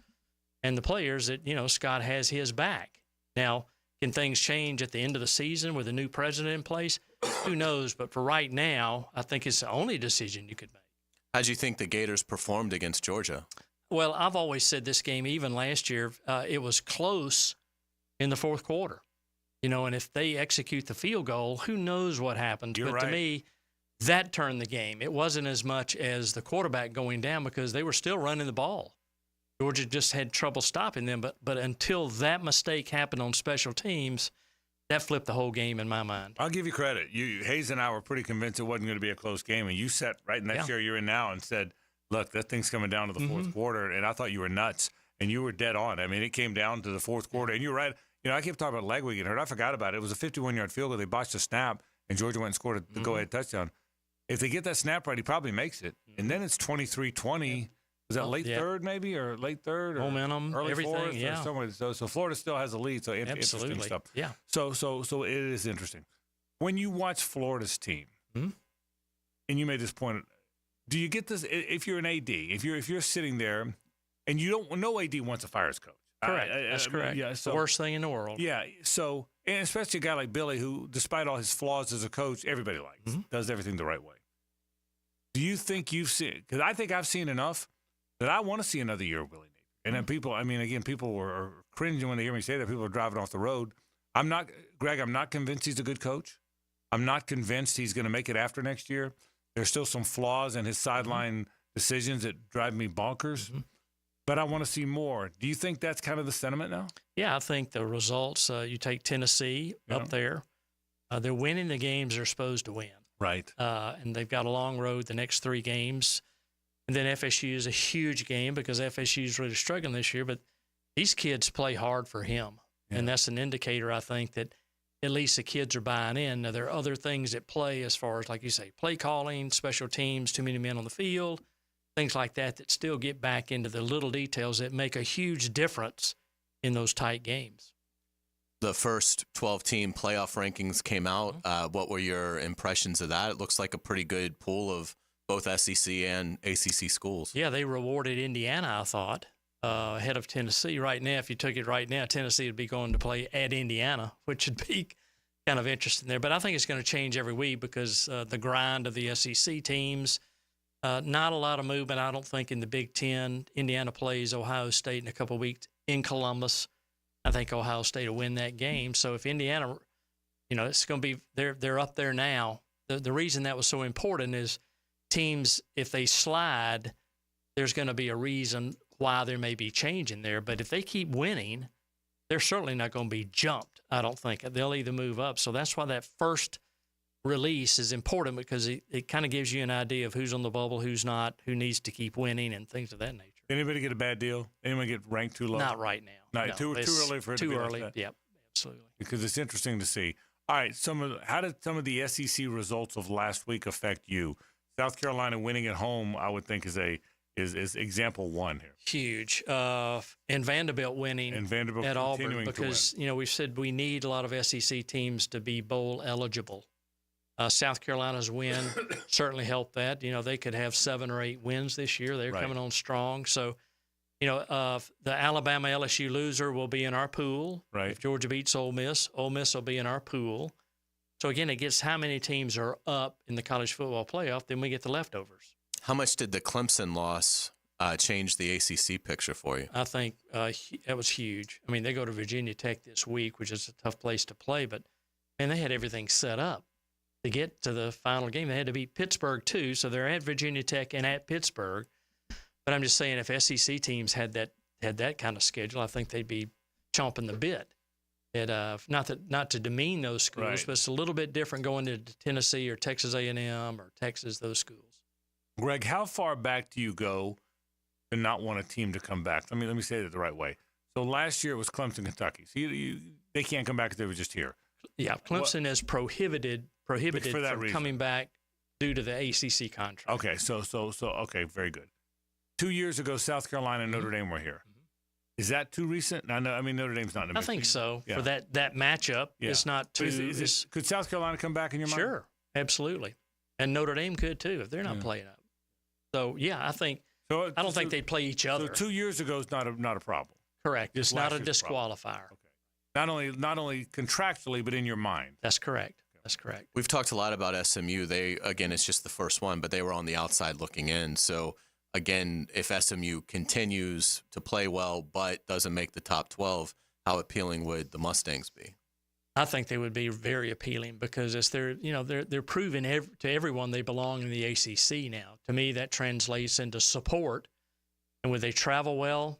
and the players that, Scott has his back. Now, can things change at the end of the season with a new president in place? Who knows? But for right now, I think it's the only decision you could make. How do you think the Gators performed against Georgia? Well, I've always said this game, even last year, it was close in the fourth quarter. And if they execute the field goal, who knows what happens? You're but right. To me, that turned the game. It wasn't as much as the quarterback going down because they were still running the ball. Georgia just had trouble stopping them, but until that mistake happened on special teams, that flipped the whole game in my mind. I'll give you credit. Hayes and I were pretty convinced it wasn't going to be a close game, and you sat right in that chair you're in now and said, look, that thing's coming down to the fourth quarter, and I thought you were nuts, and you were dead on. I mean, it came down to the fourth quarter, and you're right. I kept talking about Legway getting hurt. I forgot about it. It was a 51-yard field goal. They botched a snap, and Georgia went and scored the go-ahead touchdown. If they get that snap right, he probably makes it. And then it's 23-20. Was that late third maybe, or late third? Or momentum, early everything, fourth, yeah. So Florida still has a lead, so interesting stuff. Yeah. So it is interesting. When you watch Florida's team, and you made this point, do you get this, if you're an AD, if you're sitting there, and you don't, no AD wants to fire his coach. Correct. That's correct. Yeah, so, the worst thing in the world. Yeah. So, and especially a guy like Billy, who, despite all his flaws as a coach, everybody likes, does everything the right way. Do you think you've seen, because I think I've seen enough that I want to see another year of Willie Napier. And then people are cringing when they hear me say that. People are driving off the road. I'm not convinced he's a good coach. I'm not convinced he's going to make it after next year. There's still some flaws in his sideline decisions that drive me bonkers. But I want to see more. Do you think that's kind of the sentiment now? Yeah, I think the results, you take Tennessee up there. They're winning the games they're supposed to win. Right. And they've got a long road the next 3 games. And then FSU is a huge game because FSU is really struggling this year. But these kids play hard for him. Yeah. And that's an indicator, I think, that at least the kids are buying in. Now, there are other things at play as far as, like you say, play calling, special teams, too many men on the field, things like that still get back into the little details that make a huge difference in those tight games. The first 12-team playoff rankings came out. What were your impressions of that? It looks like a pretty good pool of both SEC and ACC schools. Yeah, they rewarded Indiana, I thought, ahead of Tennessee. Right now, if you took it right now, Tennessee would be going to play at Indiana, which would be kind of interesting there. But I think it's going to change every week because the grind of the SEC teams, not a lot of movement, I don't think, in the Big Ten. Indiana plays Ohio State in a couple of weeks in Columbus. I think Ohio State will win that game. So if Indiana, it's going to be they're up there now. The reason that was so important is teams, if they slide, there's going to be a reason why there may be change in there. But if they keep winning, they're certainly not going to be jumped, I don't think. They'll either move up. So that's why that first release is important because it kind of gives you an idea of who's on the bubble, who's not, who needs to keep winning, and things of that nature. Anybody get a bad deal? Anyone get ranked too low? Not right now. No, too early for it to be early. Like that. Yep, absolutely. Because it's interesting to see. All right, how did some of the SEC results of last week affect you? South Carolina winning at home, I would think, is example one here. Huge. And Vanderbilt winning at Auburn because, we've said we need a lot of SEC teams to be bowl eligible. South Carolina's win certainly helped that. They could have 7 or 8 wins this year. They're coming on strong. So, the Alabama LSU loser will be in our pool. Right. If Georgia beats Ole Miss will be in our pool. So, again, it gets how many teams are up in the college football playoff, then we get the leftovers. How much did the Clemson loss change the ACC picture for you? I think that was huge. I mean, they go to Virginia Tech this week, which is a tough place to play, but, man, they had everything set up to get to the final game. They had to beat Pittsburgh, too, so they're at Virginia Tech and at Pittsburgh. But I'm just saying if SEC teams had that kind of schedule, I think they'd be chomping the bit. Not to demean those schools, but it's a little bit different going to Tennessee or Texas A&M or Texas, those schools. Greg, how far back do you go to not want a team to come back? Let me say it the right way. So last year it was Clemson, Kentucky. So they can't come back if they were just here. Yeah, Clemson is prohibited from reason. Coming back due to the ACC contract. Okay, so okay, very good. 2 years ago, South Carolina and Notre Dame were here. Is that too recent? Notre Dame's not in the mix. I think so. Yeah. For that matchup, it's not too. Could South Carolina come back in your mind? Sure, absolutely. And Notre Dame could too if they're not playing up. So I think. I don't think they'd play each other. So 2 years ago is not a problem. Correct. It's not a disqualifier. Okay. Not only contractually, but in your mind. That's correct. That's correct. We've talked a lot about SMU. It's just the first one, but they were on the outside looking in. So. Again, if SMU continues to play well but doesn't make the top 12, how appealing would the Mustangs be? I think they would be very appealing because it's they're proving to everyone they belong in the ACC now. To me, that translates into support, and when they travel well,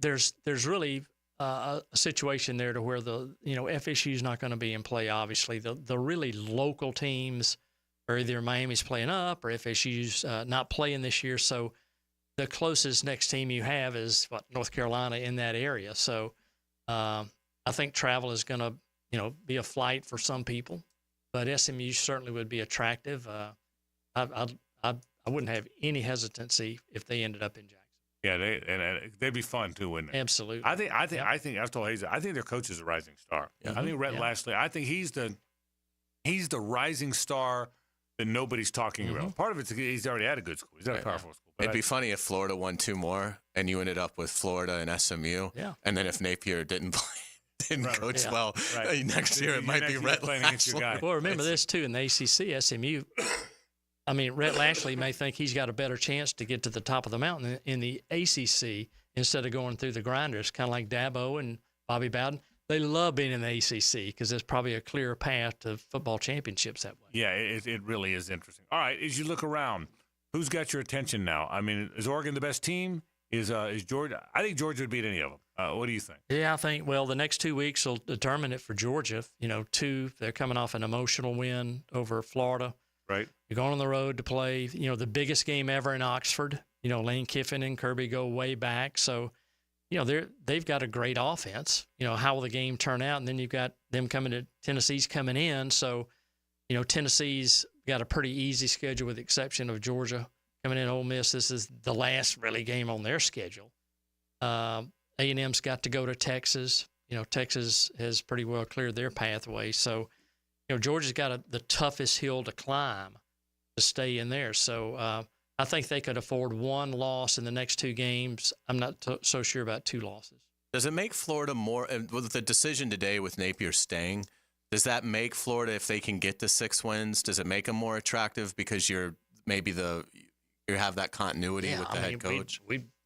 there's really a situation there to where FSU is not going to be in play. Obviously, the really local teams are either Miami's playing up or FSU's not playing this year. So the closest next team you have is North Carolina in that area. So I think travel is going to be a flight for some people, but SMU certainly would be attractive. I wouldn't have any hesitancy if they ended up in Jacksonville. Yeah, they'd be fun too, wouldn't they? Absolutely. I think I've told Hays, I think their coach is a rising star. Yeah. I think Rhett Lashley. I think he's the rising star that nobody's talking about. Part of it's he's already at a good school. He's at a powerful school. It'd be funny if Florida won 2 more and you ended up with Florida and SMU. Yeah. And then if Napier didn't coach well next year, it might be Rhett Lashley. Well, remember this too in the ACC, SMU. I mean, Rhett Lashley may think he's got a better chance to get to the top of the mountain in the ACC instead of going through the grinders, kind of like Dabo and Bobby Bowden. They love being in the ACC because there's probably a clearer path to football championships that way. Yeah, it really is interesting. All right, as you look around, who's got your attention now? I mean, is Oregon the best team? Is Georgia? I think Georgia would beat any of them. What do you think? Yeah, I think, the next 2 weeks will determine it for Georgia. They're coming off an emotional win over Florida. Right. You're going on the road to play, the biggest game ever in Oxford. Lane Kiffin and Kirby go way back. So, they've got a great offense. How will the game turn out? And then you've got them Tennessee's coming in. So, Tennessee's got a pretty easy schedule with the exception of Georgia coming in. Ole Miss, this is the last really game on their schedule. A&M's got to go to Texas. Texas has pretty well cleared their pathway. So, Georgia's got the toughest hill to climb to stay in there. So I think they could afford 1 loss in the next 2 games. I'm not so sure about 2 losses. Does it make Florida more – with the decision today with Napier staying, does that make Florida, if they can get to 6 wins, does it make them more attractive because you have that continuity with the head coach?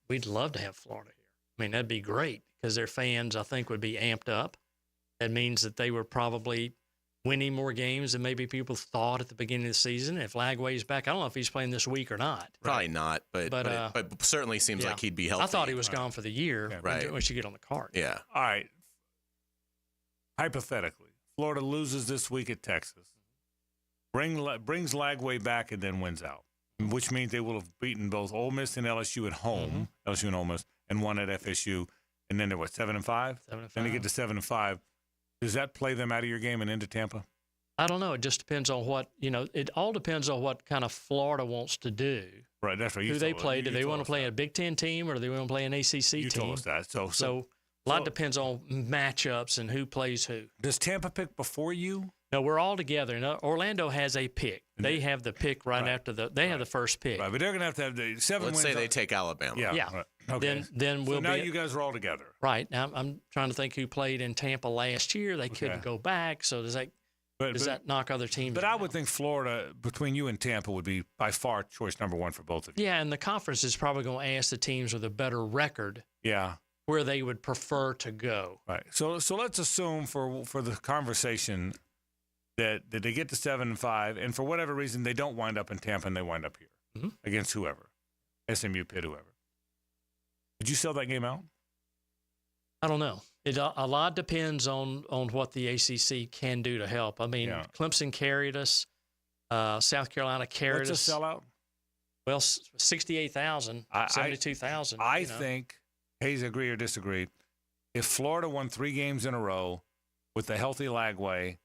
We'd love to have Florida here. I mean, that'd be great because their fans, I think, would be amped up. That means that they were probably – winning more games than maybe people thought at the beginning of the season. If Lagway's back, I don't know if he's playing this week or not. Probably not, but certainly seems like he'd be healthy. I thought he was gone for the year once you get on the card. Yeah. All right. Hypothetically, Florida loses this week at Texas, brings Lagway back, and then wins out, which means they will have beaten both Ole Miss and LSU at home, LSU and Ole Miss, and won at FSU, and then they're 7-5? 7-5. Then they get to 7-5. Does that play them out of your game and into Tampa? I don't know. It just depends on what, it all depends on what kind of Florida wants to do. Right, that's what you told us. Who they play. Do they want to play a Big Ten team or do they want to play an ACC team? You told us that. So a lot depends on matchups and who plays who. Does Tampa pick before you? No, we're all together. Orlando has a pick. They have the pick after they have the first pick. Right, but they're going to have the 7 wins. Let's say they take Alabama. Yeah. Right. Okay. Then we'll now you guys are all together. Right. Now I'm trying to think who played in Tampa last year. They couldn't go back. So does that knock other teams? But I would think Florida, between you and Tampa, would be by far choice number 1 for both of you. Yeah, and the conference is probably going to ask the teams with a better record. Yeah. Where they would prefer to go. Right. So let's assume for the conversation that they get to 7-5, and for whatever reason they don't wind up in Tampa and they wind up here against whoever, SMU, Pitt, whoever. Would you sell that game out? I don't know. A lot depends on what the ACC can do to help. I mean, Clemson carried us. South Carolina carried us. What's a sellout? Well, 68,000, 72,000. I think, Hays, agree or disagree, if Florida won 3 games in a row with a healthy Lagway,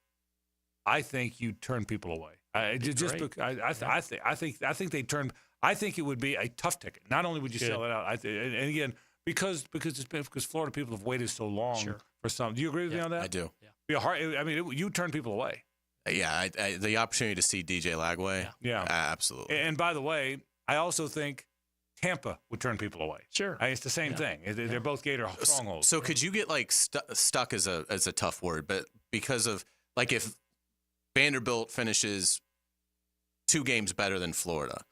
I think you'd turn people away. I think they turn. I think it would be a tough ticket. Not only would you sell it out, and again, because Florida people have waited so long for some. Do you agree with me on that? I do. Yeah. You turn people away. Yeah, the opportunity to see DJ Lagway. Yeah, absolutely. And by the way, I also think Tampa would turn people away. Sure, it's the same thing. They're both Gator strongholds. So could you get stuck as a tough word, but because of if Vanderbilt finishes 2 games better than Florida,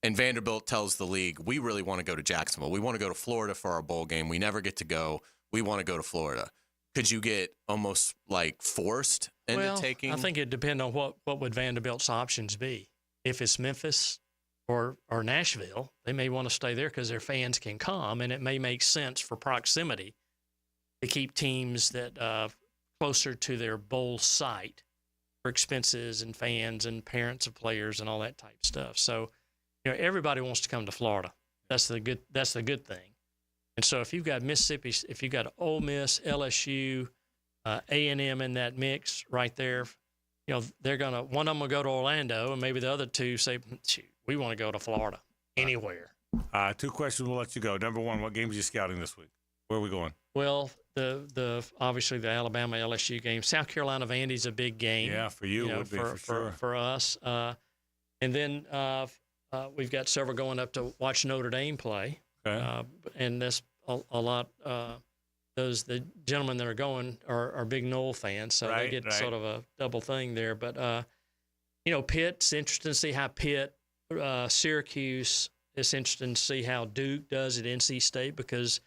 and Vanderbilt tells the league, we really want to go to Jacksonville. We want to go to Florida for our bowl game. We never get to go. We want to go to Florida. Could you get almost like forced into taking? I think it depends on what would Vanderbilt's options be. If it's Memphis or Nashville, they may want to stay there because their fans can come, and it may make sense for proximity to keep teams that closer to their bowl site for expenses and fans and parents of players and all that type of stuff. So, everybody wants to come to Florida. That's the good thing. And so if you've got Mississippi, if you've got Ole Miss, LSU, A&M in that mix right there, they're one of them will go to Orlando, and maybe the other two say, we want to go to Florida, anywhere. 2 questions, we'll let you go. Number 1, what games are you scouting this week? Where are we going? Well, the obviously the Alabama LSU game. South Carolina Vandy's a big game. Yeah, for you, it would be for sure. For us. And then we've got several going up to watch Notre Dame play. Okay. And that's a lot. The gentlemen that are going are big Noel fans, so they get sort of a double thing there. But Pitt's interesting to see how Pitt, Syracuse. It's interesting to see how Duke does at NC State, because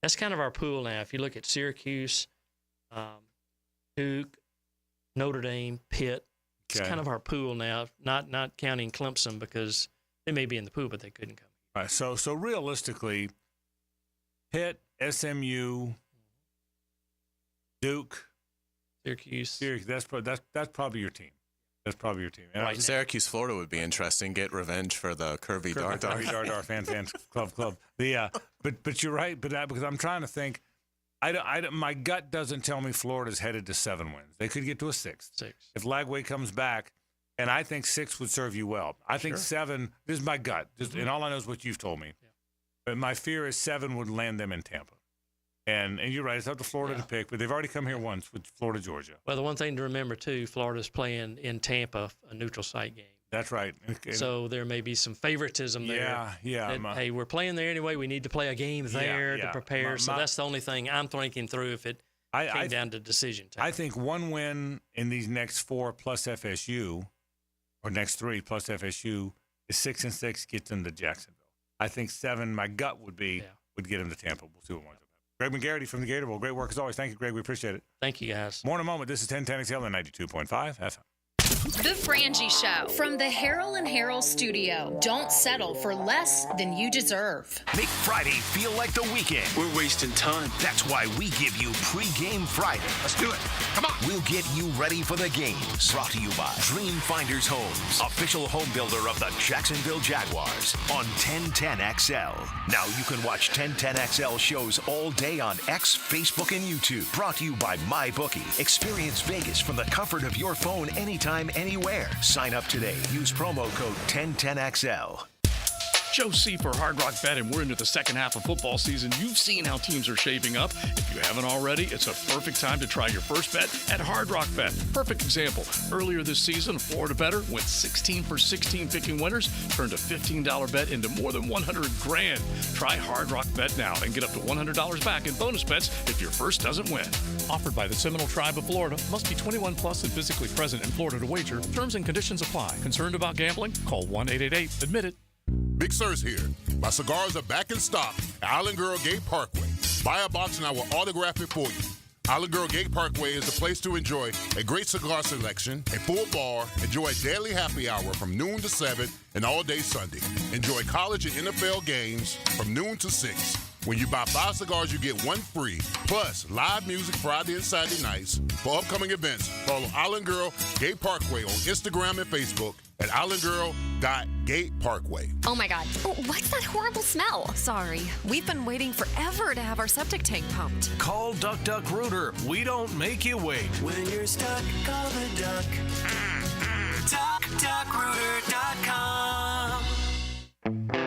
that's kind of our pool now. If you look at Syracuse, Duke, Notre Dame, Pitt, it's kind of our pool now. Not counting Clemson, because they may be in the pool, but they couldn't come. All right, so realistically, Pitt, SMU, Duke, Syracuse. That's probably your team. That's probably your team. Right. Syracuse, Florida would be interesting. Get revenge for the Curvy Dar fans club. But you're right. But because I'm trying to think, my gut doesn't tell me Florida's headed to 7 wins. They could get to a 6th. If Lagway comes back. And I think 6 would serve you well. I think 7, this is my gut, and all I know is what you've told me. Yeah. But my fear is 7 would land them in Tampa. And you're right, it's up to Florida to pick, but they've already come here once with Florida, Georgia. Well, the one thing to remember, too, Florida's playing in Tampa, a neutral site game. That's right. So there may be some favoritism there. Yeah. Hey, we're playing there anyway. We need to play a game there to prepare. So that's the only thing I'm thinking through if it came down to decision time. I think 1 win in these next 4 plus FSU, or next 3 plus FSU, is 6-6, gets them to Jacksonville. I think 7, my gut would get them to Tampa. We'll see what winds up. Greg McGarity from the Gator Bowl. Great work as always. Thank you, Greg. We appreciate it. Thank you, guys. More in a moment. This is 1010XL and 92.5 FM. The Frangie Show from the Harrell and Harrell studio. Don't settle for less than you deserve. Make Friday feel like the weekend. We're wasting time. That's why we give you Pre-Game Friday. Let's do it. Come on. We'll get you ready for the games. Brought to you by Dream Finders Homes, official home builder of the Jacksonville Jaguars, on 1010XL. Now you can watch 1010XL shows all day on X, Facebook, and YouTube. Brought to you by MyBookie. Experience Vegas from the comfort of your phone anytime, anywhere. Sign up today. Use promo code 1010XL. Joe C. for Hard Rock Bet, and we're into the second half of football season. You've seen how teams are shaping up. If you haven't already, it's a perfect time to try your first bet at Hard Rock Bet. Perfect example. Earlier this season, a Florida bettor went 16 for 16 picking winners, turned a $15 bet into more than $100,000. Try Hard Rock Bet now and get up to $100 back in bonus bets if your first doesn't win. Offered by the Seminole Tribe of Florida. Must be 21 plus and physically present in Florida to wager. Terms and conditions apply. Concerned about gambling? Call 1-888-ADMIT-IT. Big Sur's here. My cigars are back in stock at Island Girl Gate Parkway. Buy a box and I will autograph it for you. Island Girl Gate Parkway is the place to enjoy a great cigar selection, a full bar, enjoy a daily happy hour from noon to 7 and all day Sunday. Enjoy college and NFL games from noon to 6. When you buy 5 cigars, you get 1 free. Plus, live music Friday and Saturday nights. For upcoming events, follow Island Girl Gate Parkway on Instagram and Facebook at islandgirl.gateparkway. Oh my God. Oh, what's that horrible smell? Sorry. We've been waiting forever to have our septic tank pumped. Call Duck Duck Rooter. We don't make you wait. When you're stuck, call the duck. DuckDuckRooter.com.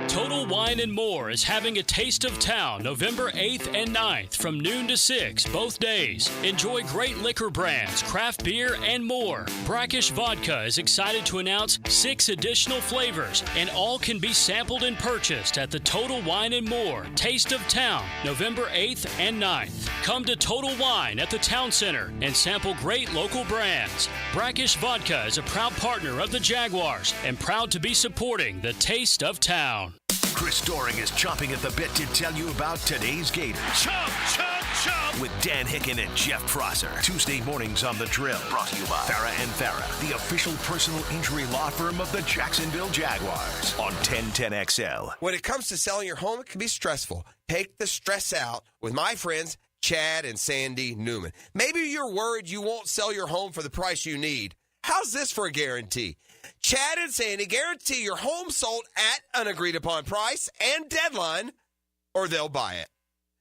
Total Wine and More is having a Taste of Town November 8th and 9th from noon to 6 both days. Enjoy great liquor brands, craft beer, and more. Brackish Vodka is excited to announce 6 additional flavors, and all can be sampled and purchased at the Total Wine and More Taste of Town November 8th and 9th. Come to Total Wine at the Town Center and sample great local brands. Brackish Vodka is a proud partner of the Jaguars and proud to be supporting the Taste of Town. Chris Doring is chomping at the bit to tell you about today's Gators. Chomp, chomp, Show with Dan Hicken and Jeff Prosser. Tuesday mornings on The Drill. Brought to you by Farrah and Farrah, the official personal injury law firm of the Jacksonville Jaguars. On 1010XL. When it comes to selling your home, it can be stressful. Take the stress out with my friends, Chad and Sandy Newman. Maybe you're worried you won't sell your home for the price you need. How's this for a guarantee? Chad and Sandy guarantee your home sold at an agreed-upon price and deadline, or they'll buy it.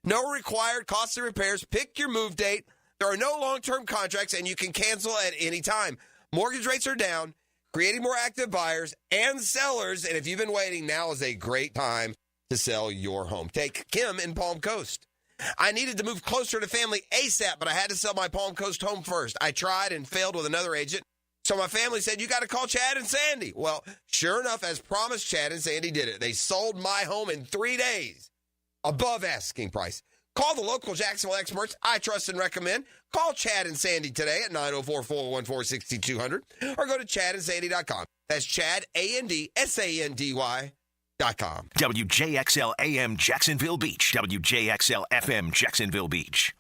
No required costly repairs. Pick your move date. There are no long-term contracts, and you can cancel at any time. Mortgage rates are down, creating more active buyers and sellers. And if you've been waiting, now is a great time to sell your home. Take Kim in Palm Coast. I needed to move closer to family ASAP, but I had to sell my Palm Coast home first. I tried and failed with another agent. So my family said, you got to call Chad and Sandy. Well, sure enough, as promised, Chad and Sandy did it. They sold my home in 3 days. Above asking price. Call the local Jacksonville experts I trust and recommend. Call Chad and Sandy today at 904-414-6200 or go to chadandsandy.com. That's Chad, ANDSANDY.com. WJXL AM Jacksonville Beach. WJXL FM Jacksonville Beach.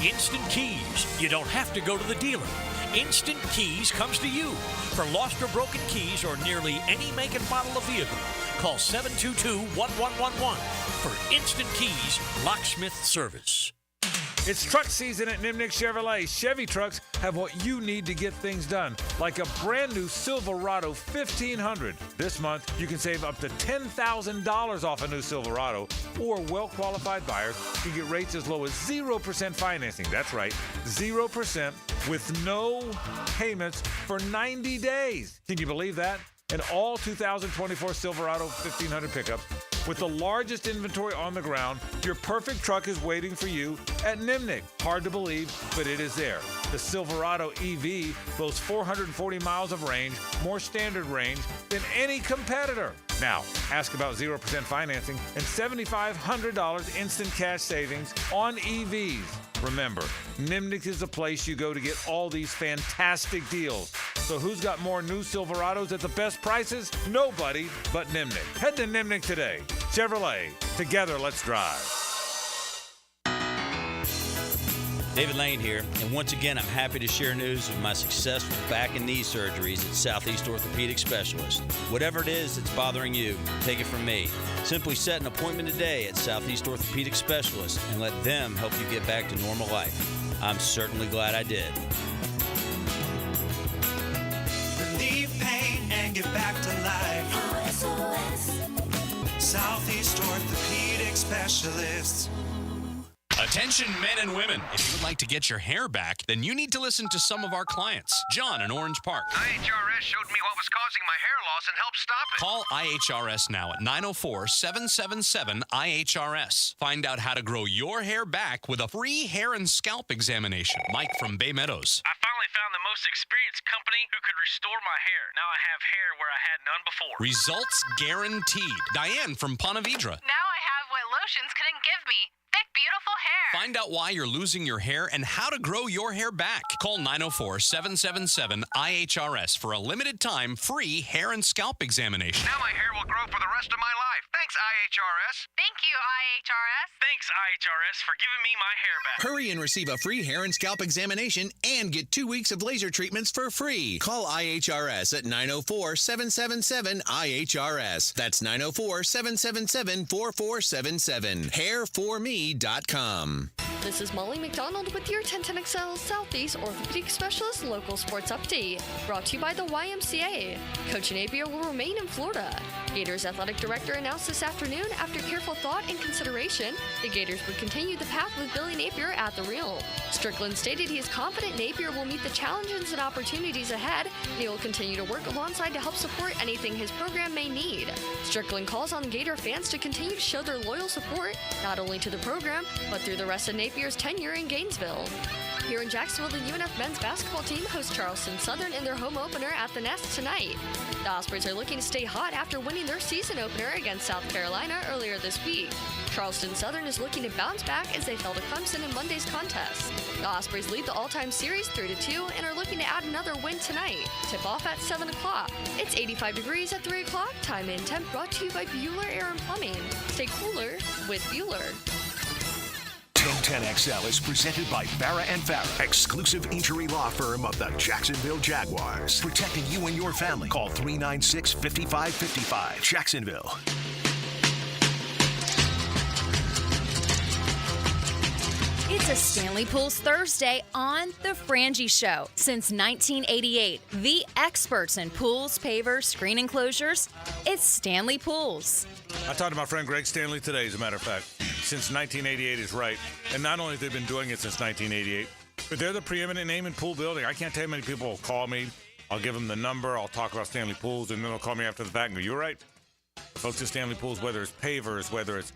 Instant Keys. You don't have to go to the dealer. Instant Keys comes to you. For lost or broken keys or nearly any make and model of vehicle, call 722-1111 for Instant Keys locksmith service. It's truck season at Nimnick Chevrolet. Chevy trucks have what you need to get things done, like a brand new Silverado 1500. This month, you can save up to $10,000 off a new Silverado, or well-qualified buyers can get rates as low as 0% financing. That's right, 0% with no payments for 90 days. Can you believe that? An all 2024 Silverado 1500 pickup with the largest inventory on the ground, your perfect truck is waiting for you at Nimnick. Hard to believe, but it is there. The Silverado EV boasts 440 miles of range, more standard range than any competitor. Now, ask about 0% financing and $7,500 instant cash savings on EVs. Remember, Nimnick is the place you go to get all these fantastic deals. So who's got more new Silverados at the best prices? Nobody but Nimnick. Head to Nimnick today. Chevrolet. Together, let's drive. David Lane here, and once again, I'm happy to share news of my successful back and knee surgeries at Southeast Orthopedic Specialist. Whatever it is that's bothering you, take it from me. Simply set an appointment today at Southeast Orthopedic Specialist and let them help you get back to normal life. I'm certainly glad I did. Relieve pain and get back to life. SOS. Southeast Orthopedic Specialists. Attention men and women. If you would like to get your hair back, then you need to listen to some of our clients. John in Orange Park. IHRS showed me what was causing my hair loss and helped stop it. Call IHRS now at 904-777-IHRS. Find out how to grow your hair back with a free hair and scalp examination. Mike from Bay Meadows. I finally found the most experienced company who could restore my hair. Now I have hair where I had none before. Results guaranteed. Diane from Ponte Vedra. Now I have what lotions couldn't give me. Thick, beautiful hair. Find out why you're losing your hair and how to grow your hair back. Call 904-777-IHRS for a limited time free hair and scalp examination. Now my hair will grow for the rest of my life. Thanks, IHRS. Thank you, IHRS. Thanks, IHRS, for giving me my hair back. Hurry and receive a free hair and scalp examination and get 2 weeks of laser treatments for free. Call IHRS at 904-777-IHRS. That's 904-777-4477. Hairforme.com. This is Molly McDonald with your 1010XL Southeast Orthopedic Specialist local sports update. Brought to you by the YMCA. Coach Napier will remain in Florida. Gators athletic director announced this afternoon, after careful thought and consideration, the Gators would continue the path with Billy Napier at the wheel. Stricklin stated he is confident Napier will meet the challenges and opportunities ahead, and he will continue to work alongside to help support anything his program may need. Stricklin calls on Gator fans to continue to show their loyal support, not only to the program, but through the rest of Napier's tenure in Gainesville. Here in Jacksonville, the UNF men's basketball team hosts Charleston Southern in their home opener at the Nest tonight. The Ospreys are looking to stay hot after winning their season opener against South Carolina earlier this week. Charleston Southern is looking to bounce back as they fell to Clemson in Monday's contest. The Ospreys lead the all-time series 3-2 and are looking to add another win tonight. Tip-off at 7 o'clock. It's 85 degrees at 3 o'clock. Time and temp brought to you by Bueller Air and Plumbing. Stay cooler with Bueller. 1010XL is presented by Farah and Farah, exclusive injury law firm of the Jacksonville Jaguars. Protecting you and your family. Call 396-5555. Jacksonville. It's a Stanley Pools Thursday on The Frangie Show. Since 1988, the experts in pools, pavers, screen enclosures, it's Stanley Pools. I talked to my friend Greg Stanley today, as a matter of fact. Since 1988 is right. And not only have they been doing it since 1988, but they're the preeminent name in pool building. I can't tell you how many people will call me. I'll give them the number. I'll talk about Stanley Pools, and then they'll call me after the fact and go, "You're right." The folks at Stanley Pools, whether it's pavers, whether it's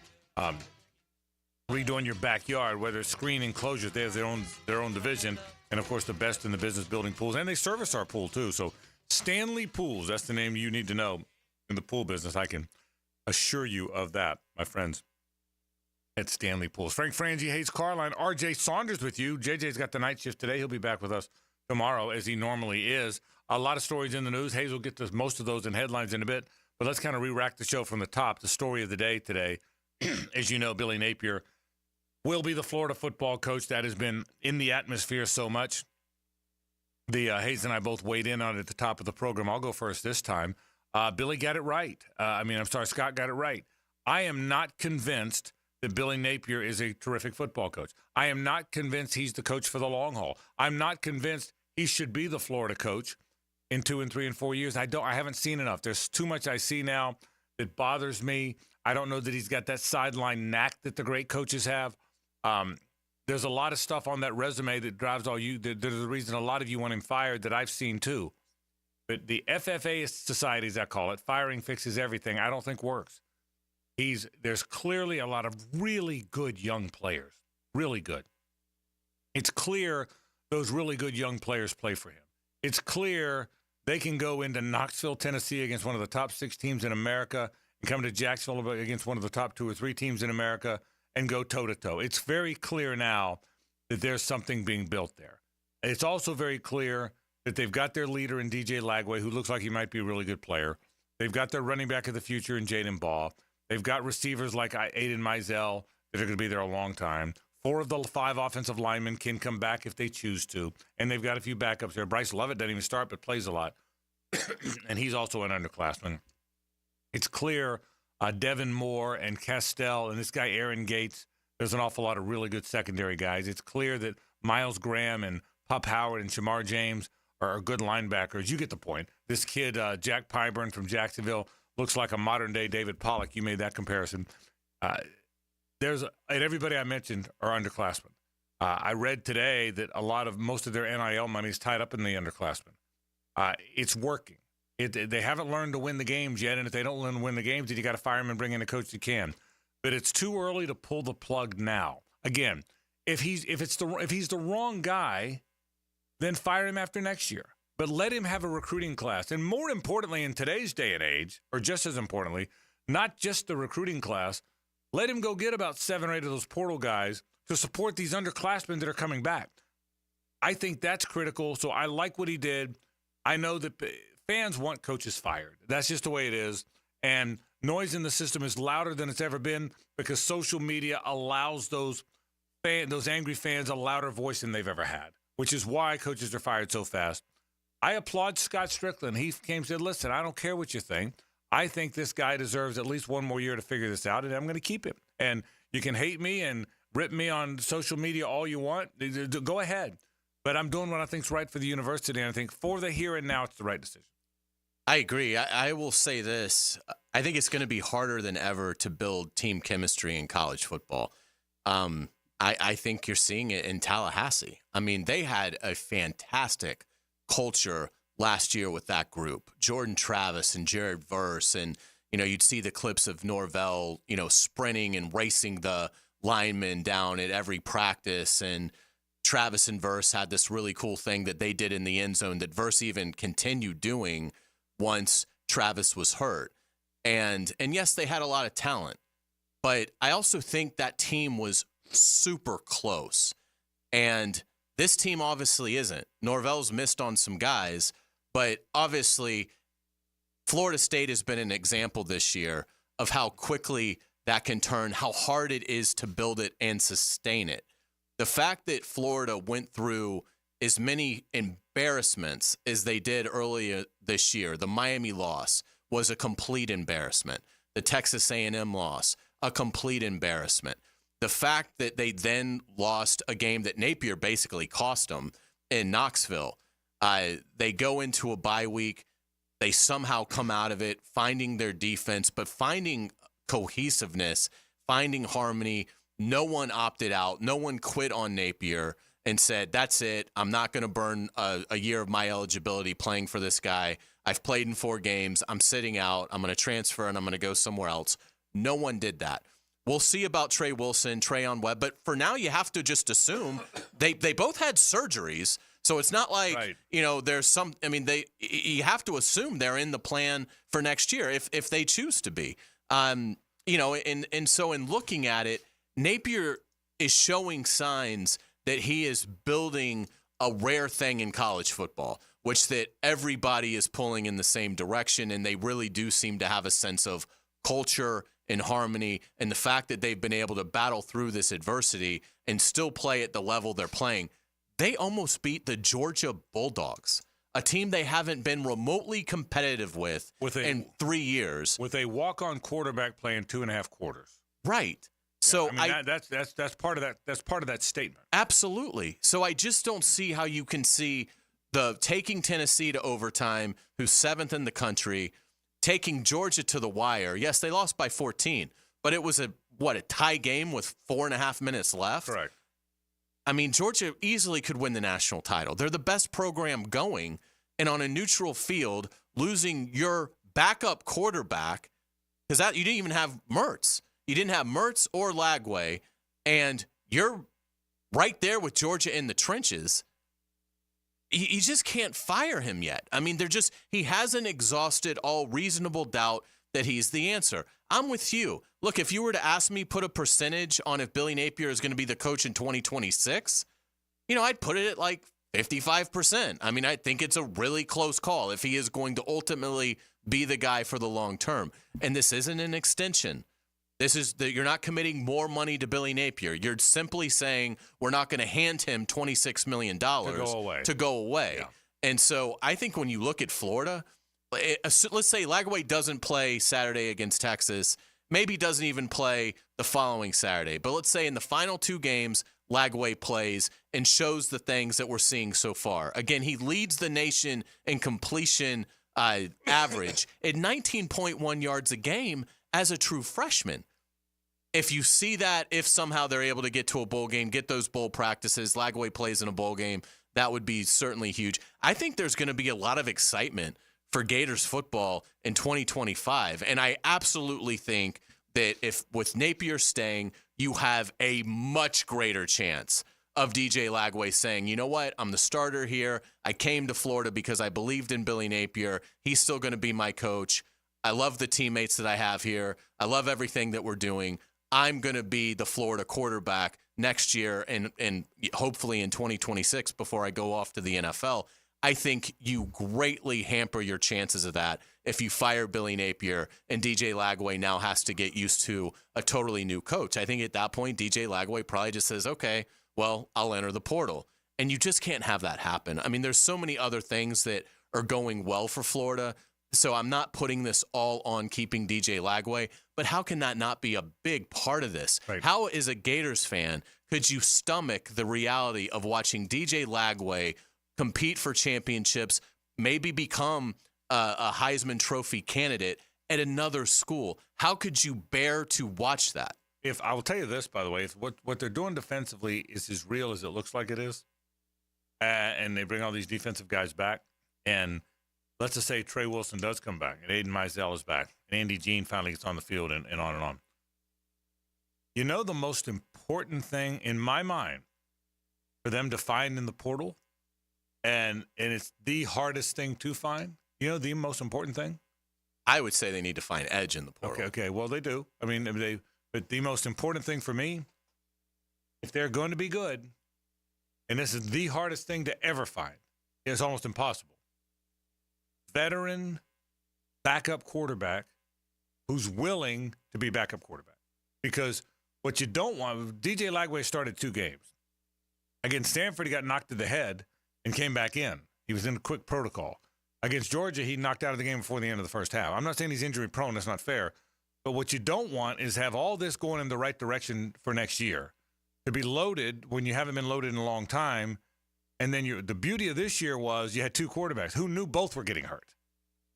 redoing your backyard, whether it's screen enclosures, they have their own division, and of course the best in the business building pools, and they service our pool too. So Stanley Pools, that's the name you need to know in the pool business. I can assure you of that, my friends, at Stanley Pools. Frank Frangie, Hays Carlyon, RJ Saunders with you. JJ's got the night shift today. He'll be back with us tomorrow, as he normally is. A lot of stories in the news. Hays will get to most of those in headlines in a bit, but let's kind of re-rack the show from the top. The story of the day today, as you know, Billy Napier will be the Florida football coach. That has been in the atmosphere so much. Hays and I both weighed in on it at the top of the program. I'll go first this time. Billy got it right. Scott got it right. I am not convinced that Billy Napier is a terrific football coach. I am not convinced he's the coach for the long haul. I'm not convinced he should be the Florida coach in 2 and 3 and 4 years. I haven't seen enough. There's too much I see now that bothers me. I don't know that he's got that sideline knack that the great coaches have. There's a lot of stuff on that resume that drives all you. There's the reason a lot of you want him fired that I've seen too. But the FFA society, as I call it, firing fixes everything, I don't think works. There's clearly a lot of really good young players, really good. It's clear those really good young players play for him. It's clear they can go into Knoxville, Tennessee against one of the top 6 teams in America and come to Jacksonville against one of the top 2 or 3 teams in America and go toe-to-toe. It's very clear now that there's something being built there. It's also very clear that they've got their leader in DJ Lagway, who looks like he might be a really good player. They've got their running back of the future in Jaden Baugh. They've got receivers like Aiden Mizell that are going to be there a long time. 4 of the 5 offensive linemen can come back if they choose to. And they've got a few backups there. Bryce Lovett doesn't even start but plays a lot. And he's also an underclassman. It's clear Devin Moore and Castell and this guy Aaron Gates, there's an awful lot of really good secondary guys. It's clear that Miles Graham and Pup Howard and Shamar James are good linebackers. You get the point. This kid, Jack Pyburn from Jacksonville, looks like a modern-day David Pollock. You made that comparison. And everybody I mentioned are underclassmen. I read today that most of their NIL money is tied up in the underclassmen. It's working. They haven't learned to win the games yet, and if they don't learn to win the games, then you got to fire them and bring in a coach that can. But it's too early to pull the plug now. Again, if he's the wrong guy, then fire him after next year. But let him have a recruiting class. And more importantly, in today's day and age, or just as importantly, not just the recruiting class, let him go get about 7 or 8 of those portal guys to support these underclassmen that are coming back. I think that's critical. So I like what he did. I know that fans want coaches fired. That's just the way it is. And noise in the system is louder than it's ever been because social media allows those angry fans a louder voice than they've ever had, which is why coaches are fired so fast. I applaud Scott Stricklin. He came and said, listen, I don't care what you think. I think this guy deserves at least 1 more year to figure this out, and I'm going to keep him. And you can hate me and rip me on social media all you want. Go ahead. But I'm doing what I think is right for the university, and I think for the here and now, it's the right decision. I agree. I will say this. I think it's going to be harder than ever to build team chemistry in college football. I think you're seeing it in Tallahassee. I mean, they had a fantastic culture last year with that group. Jordan Travis and Jared Verse, and you'd see the clips of Norvell, sprinting and racing the linemen down at every practice, and Travis and Verse had this really cool thing that they did in the end zone that Verse even continued doing once Travis was hurt. And yes, they had a lot of talent, but I also think that team was super close. And this team obviously isn't. Norvell's missed on some guys, but obviously Florida State has been an example this year of how quickly that can turn, how hard it is to build it and sustain it. The fact that Florida went through as many embarrassments as they did earlier this year, the Miami loss was a complete embarrassment. The Texas A&M loss, a complete embarrassment. The fact that they then lost a game that Napier basically cost them in Knoxville. They go into a bye week. They somehow come out of it, finding their defense, but finding cohesiveness, finding harmony. No one opted out. No one quit on Napier and said, that's it. I'm not going to burn a year of my eligibility playing for this guy. I've played in 4 games. I'm sitting out. I'm going to transfer, and I'm going to go somewhere else. No one did that. We'll see about Trey Wilson, Trayon Webb, but for now you have to just assume they both had surgeries, so it's not like there's some. I mean, you have to assume they're in the plan for next year if they choose to be. And so in looking at it, Napier is showing signs that he is building a rare thing in college football, which that everybody is pulling in the same direction, and they really do seem to have a sense of culture and harmony, and the fact that they've been able to battle through this adversity and still play at the level they're playing. They almost beat the Georgia Bulldogs, a team they haven't been remotely competitive with in 3 years. With a walk-on quarterback playing 2.5 quarters. Right. So that's part of that. That's part of that statement. Absolutely. So I just don't see how you can see the taking Tennessee to overtime, who's 7th in the country, taking Georgia to the wire. Yes, they lost by 14, but it was a tie game with 4.5 minutes left. Correct. I mean, Georgia easily could win the national title. They're the best program going, and on a neutral field, losing your backup quarterback, because you didn't even have Mertz. You didn't have Mertz or Lagway, and you're right there with Georgia in the trenches. You just can't fire him yet. I mean, he hasn't exhausted all reasonable doubt that he's the answer. I'm with you. Look, if you were to ask me, put a percentage on if Billy Napier is going to be the coach in 2026, I'd put it at like 55%. I mean, I think it's a really close call if he is going to ultimately be the guy for the long term. And this isn't an extension. You're not committing more money to Billy Napier. You're simply saying we're not going to hand him $26 million to go away. Yeah. And so I think when you look at Florida, let's say Lagway doesn't play Saturday against Texas, maybe doesn't even play the following Saturday. But let's say in the final 2 games, Lagway plays and shows the things that we're seeing so far. Again, he leads the nation in completion average at 19.1 yards a game as a true freshman. If you see that, if somehow they're able to get to a bowl game, get those bowl practices, Lagway plays in a bowl game, that would be certainly huge. I think there's going to be a lot of excitement for Gators football in 2025. And I absolutely think that if with Napier staying, you have a much greater chance of DJ Lagway saying, you know what, I'm the starter here. I came to Florida because I believed in Billy Napier. He's still going to be my coach. I love the teammates that I have here. I love everything that we're doing. I'm going to be the Florida quarterback next year and hopefully in 2026 before I go off to the NFL. I think you greatly hamper your chances of that if you fire Billy Napier and DJ Lagway now has to get used to a totally new coach. I think at that point, DJ Lagway probably just says, okay, well, I'll enter the portal. And you just can't have that happen. I mean, there's so many other things that are going well for Florida. So I'm not putting this all on keeping DJ Lagway, but how can that not be a big part of this? Right. How, as a Gators fan, could you stomach the reality of watching DJ Lagway compete for championships, maybe become a Heisman Trophy candidate at another school? How could you bear to watch that? If I will tell you this, by the way, if what they're doing defensively is as real as it looks like it is, and they bring all these defensive guys back, and let's just say Trey Wilson does come back, and Aiden Mizell is back, and Andy Jean finally gets on the field, and on and on. You know the most important thing in my mind for them to find in the portal, and it's the hardest thing to find? You know the most important thing? I would say they need to find edge in the portal. Okay. Well, they do. I mean, but the most important thing for me, if they're going to be good, and this is the hardest thing to ever find, it's almost impossible. Veteran backup quarterback who's willing to be backup quarterback. Because what you don't want, DJ Lagway started 2 games. Against Stanford, he got knocked to the head and came back in. He was in a quick protocol. Against Georgia, he knocked out of the game before the end of the first half. I'm not saying he's injury prone. That's not fair. But what you don't want is have all this going in the right direction for next year. To be loaded when you haven't been loaded in a long time. And then the beauty of this year was you had 2 quarterbacks. Who knew both were getting hurt?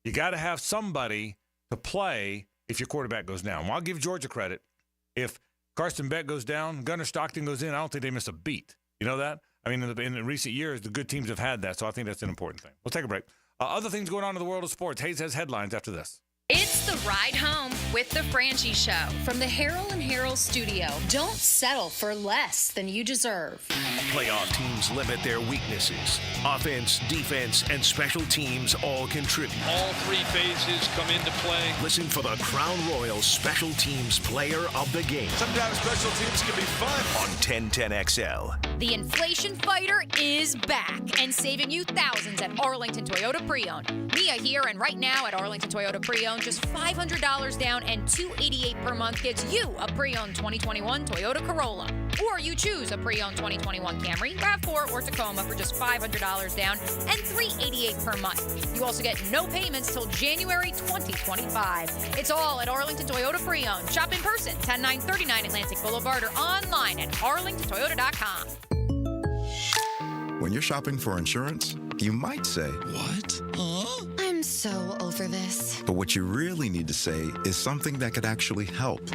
You got to have somebody to play if your quarterback goes down. Well, I'll give Georgia credit. If Carson Beck goes down, Gunnar Stockton goes in, I don't think they miss a beat. You know that? I mean, in the recent years, the good teams have had that, so I think that's an important thing. We'll take a break. Other things going on in the world of sports. Hays has headlines after this. It's the ride home with the Frangie Show from the Harold and Harold studio. Don't settle for less than you deserve. Playoff teams limit their weaknesses. Offense, defense, and special teams all contribute. All 3 phases come into play. Listen for the Crown Royal Special Teams Player of the Game. Sometimes special teams can be fun. On 1010XL. The inflation fighter is back and saving you thousands at Arlington Toyota Pre-Owned. Mia here, and right now at Arlington Toyota Pre-Owned, just $500 down and $288 per month gets you a pre-owned 2021 Toyota Corolla. Or you choose a pre-owned 2021 Camry, RAV4, or Tacoma for just $500 down and $388 per month. You also get no payments till January 2025. It's all at Arlington Toyota Pre-Owned. Shop in person, 10939 Atlantic Boulevard, or online at arlingtontoyota.com. When you're shopping for insurance, you might say, "What? Huh?" I'm so over this. But what you really need to say is something that could actually help.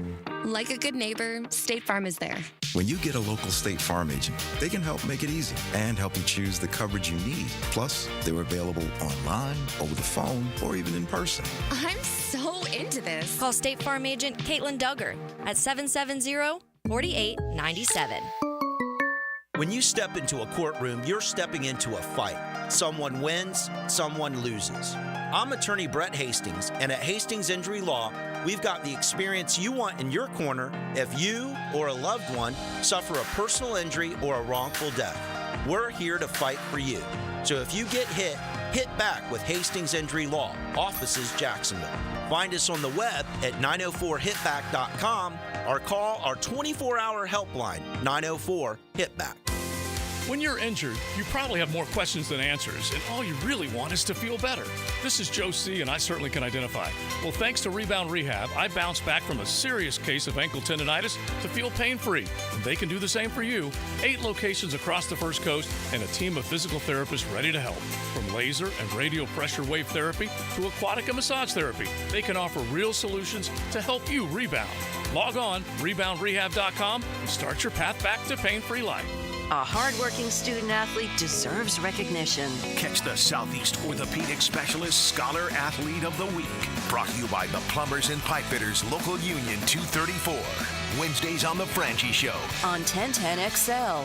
Like a good neighbor, State Farm is there. When you get a local State Farm agent, they can help make it easy and help you choose the coverage you need. Plus, they're available online, over the phone, or even in person. I'm so into this. Call State Farm agent Caitlin Duggar at 770-4897. When you step into a courtroom, you're stepping into a fight. Someone wins, someone loses. I'm attorney Brett Hastings, and at Hastings Injury Law, we've got the experience you want in your corner if you or a loved one suffer a personal injury or a wrongful death. We're here to fight for you. So if you get hit, hit back with Hastings Injury Law, offices Jacksonville. Find us on the web at 904hitback.com or call our 24-hour helpline, 904-HITBACK. When you're injured, you probably have more questions than answers, and all you really want is to feel better. This is Joe C., and I certainly can identify. Well, thanks to Rebound Rehab, I bounced back from a serious case of ankle tendonitis to feel pain-free. And they can do the same for you. 8 locations across the First Coast and a team of physical therapists ready to help. From laser and radio pressure wave therapy to aquatic and massage therapy, they can offer real solutions to help you rebound. Log on, reboundrehab.com, and start your path back to pain-free life. A hardworking student athlete deserves recognition. Catch the Southeast Orthopedic Specialist Scholar Athlete of the Week. Brought to you by the Plumbers and Pipefitters Local Union 234. Wednesdays on The Frangie Show. On 1010XL.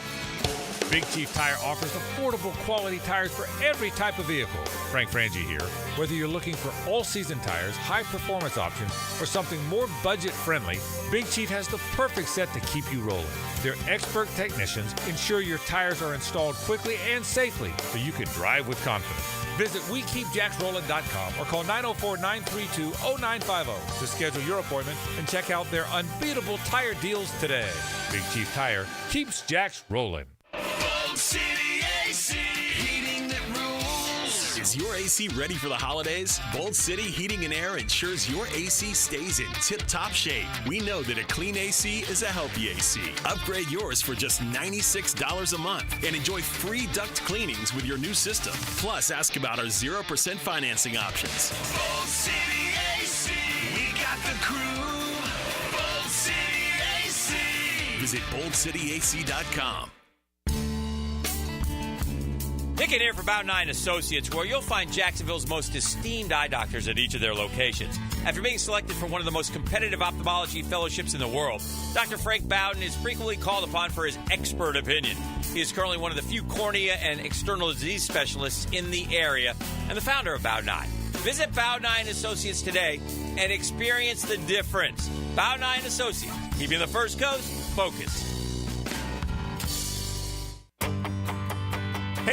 Big Chief Tire offers affordable quality tires for every type of vehicle. Frank Frangie here. Whether you're looking for all-season tires, high-performance options, or something more budget-friendly, Big Chief has the perfect set to keep you rolling. Their expert technicians ensure your tires are installed quickly and safely so you can drive with confidence. Visit WeKeepJacksRollin.com or call 904-932-0950 to schedule your appointment and check out their unbeatable tire deals today. Big Chief Tire keeps Jacks rolling. Bold City AC, heating that rules. Is your AC ready for the holidays? Bold City Heating and Air ensures your AC stays in tip-top shape. We know that a clean AC is a healthy AC. Upgrade yours for just $96 a month and enjoy free duct cleanings with your new system. Plus, ask about our 0% financing options. Bold City AC, we got the crew. Bold City AC. Visit boldcityac.com. Nick in here for Bound 9 Associates, where you'll find Jacksonville's most esteemed eye doctors at each of their locations. After being selected for one of the most competitive ophthalmology fellowships in the world, Dr. Frank Bowden is frequently called upon for his expert opinion. He is currently one of the few cornea and external disease specialists in the area and the founder of Bound 9. Visit Bound 9 Associates today and experience the difference. Bound 9 Associates, keeping the First Coast focused.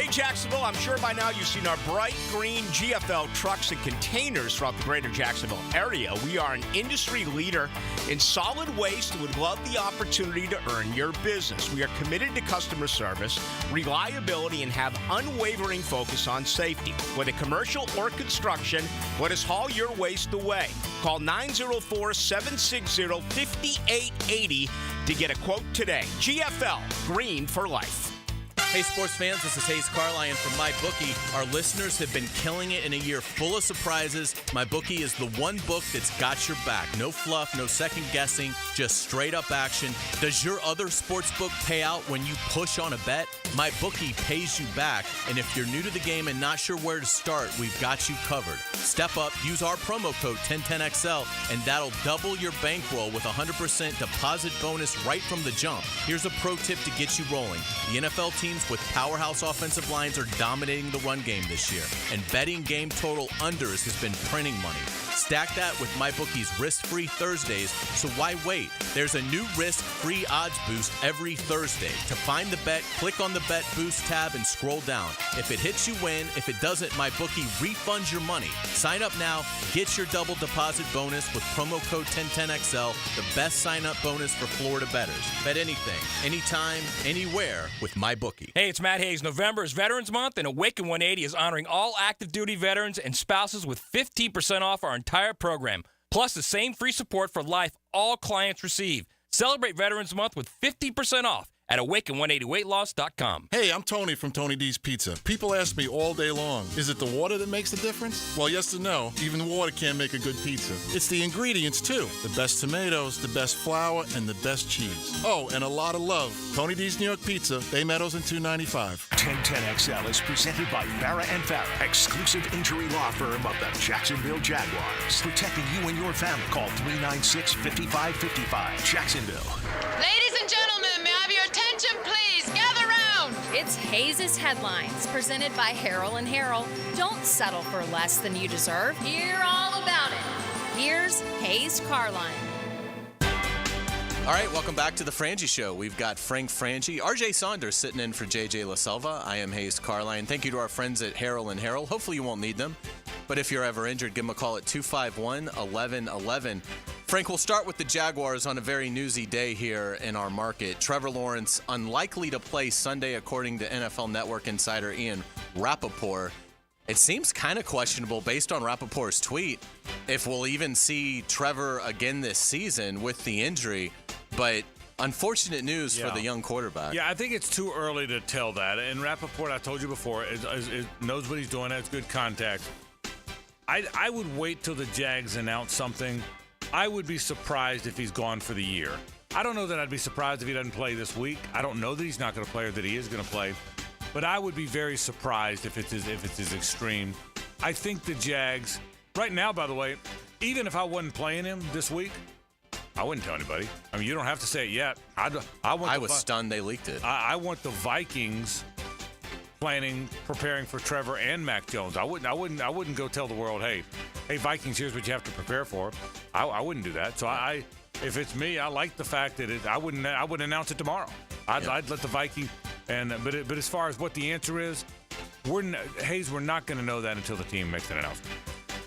Hey, Jacksonville, I'm sure by now you've seen our bright green GFL trucks and containers throughout the greater Jacksonville area. We are an industry leader in solid waste and would love the opportunity to earn your business. We are committed to customer service, reliability, and have unwavering focus on safety. Whether commercial or construction, let us haul your waste away. Call 904-760-5880 to get a quote today. GFL, green for life. Hey, sports fans, this is Hays Carlyon from MyBookie. Our listeners have been killing it in a year full of surprises. MyBookie is the one book that's got your back. No fluff, no second guessing, just straight up action. Does your other sports book pay out when you push on a bet? MyBookie pays you back. And if you're new to the game and not sure where to start, we've got you covered. Step up, use our promo code 1010XL, and that'll double your bankroll with 100% deposit bonus right from the jump. Here's a pro tip to get you rolling. The NFL teams with powerhouse offensive lines are dominating the run game this year, and betting game total unders has been printing money. Stack that with MyBookie's risk-free Thursdays, so why wait? There's a new risk-free odds boost every Thursday. To find the bet, click on the Bet Boost tab and scroll down. If it hits, you win. If it doesn't, MyBookie refunds your money. Sign up now, get your double deposit bonus with promo code 1010XL, the best sign-up bonus for Florida bettors. Bet anything, anytime, anywhere with MyBookie. Hey, it's Matt Hayes. November is Veterans Month, and Awaken 180 is honoring all active duty veterans and spouses with 15% off our entire program, plus the same free support for life all clients receive. Celebrate Veterans Month with 50% off at Awaken180weightloss.com. Hey, I'm Tony from Tony D's Pizza. People ask me all day long, is it the water that makes the difference? Well, yes and no. Even water can't make a good pizza. It's the ingredients, too. The best tomatoes, the best flour, and the best cheese. Oh, and a lot of love. Tony D's New York Pizza, Bay Meadows and 295. 1010XL is presented by Farrah & Farrah, exclusive injury law firm of the Jacksonville Jaguars. Protecting you and your family. Call 396-5555. Jacksonville. Ladies and gentlemen, may I have your attention, please? Gather round. It's Hays' Headlines, presented by Harrell & Harrell. Don't settle for less than you deserve. Hear all about it. Here's Hays Carlyon. All right, welcome back to the Frangie Show. We've got Frank Frangie, RJ Saunders sitting in for JJ LaSelva. I am Hays Carlyon. Thank you to our friends at Harrell & Harrell. Hopefully you won't need them, but if you're ever injured, give them a call at 251-1111. Frank, we'll start with the Jaguars on a very newsy day here in our market. Trevor Lawrence unlikely to play Sunday, according to NFL Network insider Ian Rappaport. It seems kind of questionable based on Rappaport's tweet if we'll even see Trevor again this season with the injury, but unfortunate news for the young quarterback. Yeah, I think it's too early to tell that. And Rappaport, I told you before, knows what he's doing, has good contact. I would wait till the Jags announce something. I would be surprised if he's gone for the year. I don't know that I'd be surprised if he doesn't play this week. I don't know that he's not going to play or that he is going to play. But I would be very surprised if it's as extreme. I think the Jags, right now, by the way, even if I wasn't playing him this week, I wouldn't tell anybody. I mean, you don't have to say it yet. I was stunned they leaked it. I want the Vikings preparing for Trevor and Mac Jones. I wouldn't go tell the world, hey, Vikings, here's what you have to prepare for. I wouldn't do that. So if it's me, I like the fact that I wouldn't announce it tomorrow. I'd let the Vikings. But as far as what the answer is, we're not going to know that until the team makes an announcement.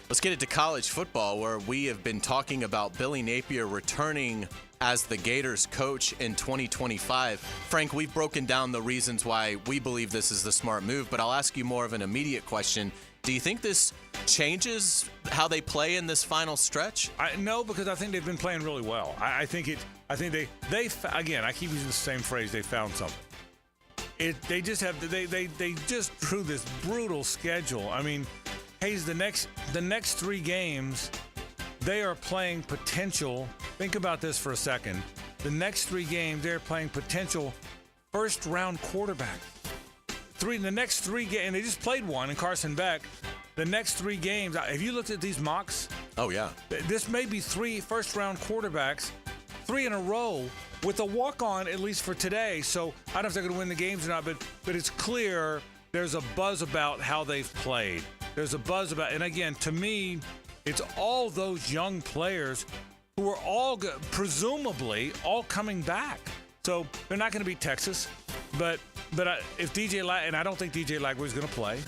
Let's get into college football, where we have been talking about Billy Napier returning as the Gators coach in 2025. Frank, we've broken down the reasons why we believe this is the smart move, but I'll ask you more of an immediate question. Do you think this changes how they play in this final stretch? No, because I think they've been playing really well. I think they again, I keep using the same phrase, they found something. They just drew this brutal schedule. I mean, Hayes, the next 3 games, they are playing potential. Think about this for a second. The next 3 games, they're playing potential first-round quarterback. The next 3 games, and they just played one in Carson Beck. The next 3 games, have you looked at these mocks? Oh, yeah. This may be 3 first-round quarterbacks, 3 in a row, with a walk-on, at least for today. So I don't know if they're going to win the games or not, but it's clear there's a buzz about how they've played. There's a buzz about, and again, to me, it's all those young players who are all presumably all coming back. So they're not going to beat Texas, but But if and I don't think DJ Lagway is going to play,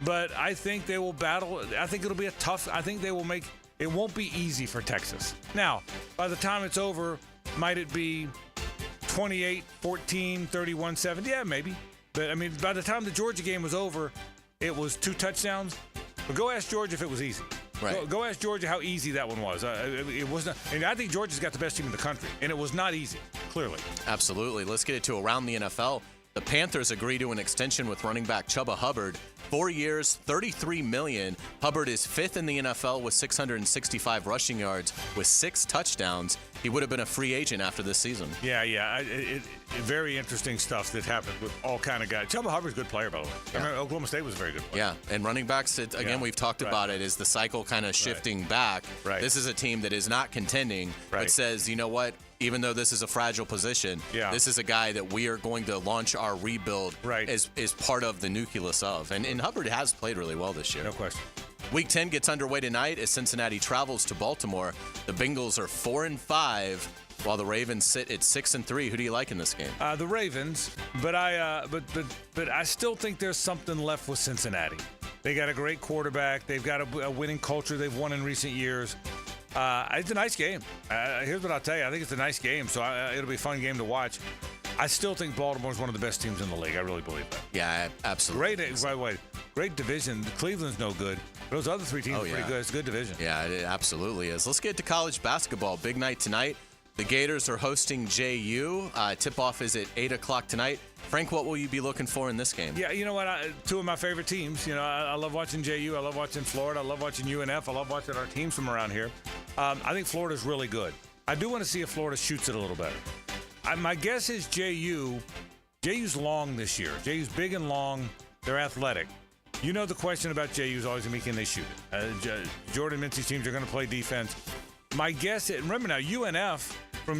but I think they will battle. I think it'll be I think they will make, it won't be easy for Texas. Now, by the time it's over, might it be 28-14, 31-7? Yeah, maybe. But, I mean, by the time the Georgia game was over, it was 2 touchdowns. But go ask Georgia if it was easy. Right. Go ask Georgia how easy that one was. It was not, and I think Georgia's got the best team in the country, and it was not easy, clearly. Absolutely. Let's get it to around the NFL. The Panthers agree to an extension with running back Chuba Hubbard. 4 years, $33 million. Hubbard is 5th in the NFL with 665 rushing yards with 6 touchdowns. He would have been a free agent after this season. Yeah. Very interesting stuff that happened with all kind of guys. Chuba Hubbard's a good player, by the way. Yeah. I remember Oklahoma State was a very good player. Yeah, and running backs, we've talked about it, is the cycle kind of shifting back. Right. This is a team that is not contending, but says, you know what? Even though this is a fragile position, this is a guy that we are going to launch our rebuild as part of the nucleus of. And Hubbard has played really well this year. No question. Week 10 gets underway tonight as Cincinnati travels to Baltimore. The Bengals are 4-5, while the Ravens sit at 6-3. Who do you like in this game? The Ravens, but I still think there's something left with Cincinnati. They got a great quarterback. They've got a winning culture. They've won in recent years. It's a nice game. Here's what I'll tell you. I think it's a nice game, so it'll be a fun game to watch. I still think Baltimore's one of the best teams in the league. I really believe that. Yeah, absolutely. Great division. Cleveland's no good. Those other 3 teams are pretty good. It's a good division. Yeah, it absolutely is. Let's get to college basketball. Big night tonight. The Gators are hosting JU. Tip-off is at 8 o'clock tonight. Frank, what will you be looking for in this game? Yeah, you know what? 2 of my favorite teams. You know, I love watching JU. I love watching Florida. I love watching UNF. I love watching our teams from around here. I think Florida's really good. I do want to see if Florida shoots it a little better. My guess is JU's long this year. JU's big and long. They're athletic. You know the question about JU is always going to be, can they shoot it? Jordan Mincy's teams are going to play defense. My guess is, remember now, UNF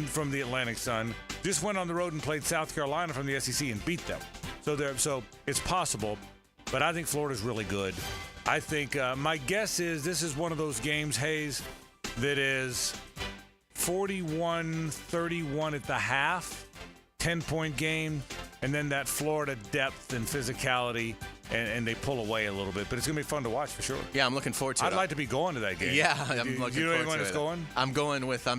from the Atlantic Sun just went on the road and played South Carolina from the SEC and beat them. So it's possible, but I think Florida's really good. I think my guess is this is one of those games, Hays, that is 41-31 at the half, 10-point game, and then that Florida depth and physicality, and they pull away a little bit. But it's going to be fun to watch for sure. Yeah, I'm looking forward to it. I'd like to be going to that game. Yeah, I'm looking forward to it. Going? I'm going with. I'm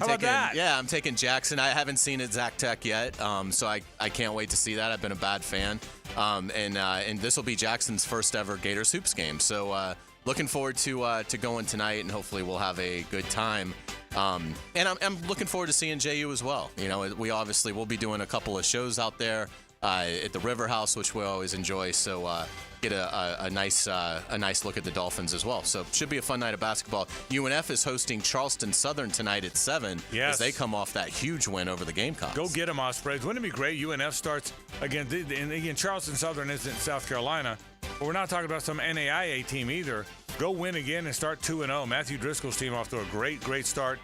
taking Jackson. I haven't seen it Zach Tech yet, so I can't wait to see that. I've been a bad fan, and this will be Jackson's first ever Gators hoops game. So looking forward to going tonight, and hopefully we'll have a good time. And I'm looking forward to seeing JU as well. You know, we obviously will be doing a couple of shows out there at the River House, which we always enjoy. So get a nice look at the Dolphins as well. So should be a fun night of basketball. UNF is hosting Charleston Southern tonight at 7 as they come off that huge win over the Gamecocks. Go get them, Ospreys. Wouldn't it be great? UNF starts again. And again, Charleston Southern isn't South Carolina, but we're not talking about some NAIA team either. Go win again and start 2-0. Matthew Driscoll's team off to a great start.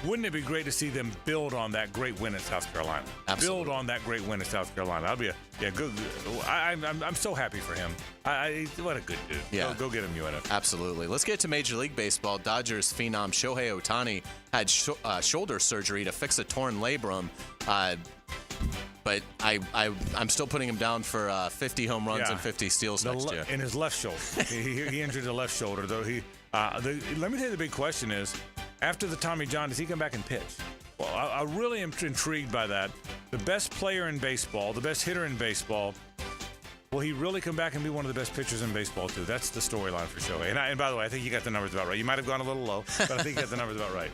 Wouldn't it be great to see them build on that great win in South Carolina? Absolutely. Build on that great win in South Carolina. That'll be good. I'm so happy for him. What a good dude. Yeah. Go get him, UNF. Absolutely. Let's get to Major League Baseball. Dodgers phenom Shohei Ohtani had shoulder surgery to fix a torn labrum. But I'm still putting him down for 50 home runs and 50 steals next year. In his left shoulder. he injured the left shoulder, though. Let me tell you the big question is, after the Tommy John, does he come back and pitch? Well, I really am intrigued by that. The best player in baseball, the best hitter in baseball, will he really come back and be one of the best pitchers in baseball, too? That's the storyline for Shohei. And by the way, I think you got the numbers about right. You might have gone a little low, but I think you got the numbers about right.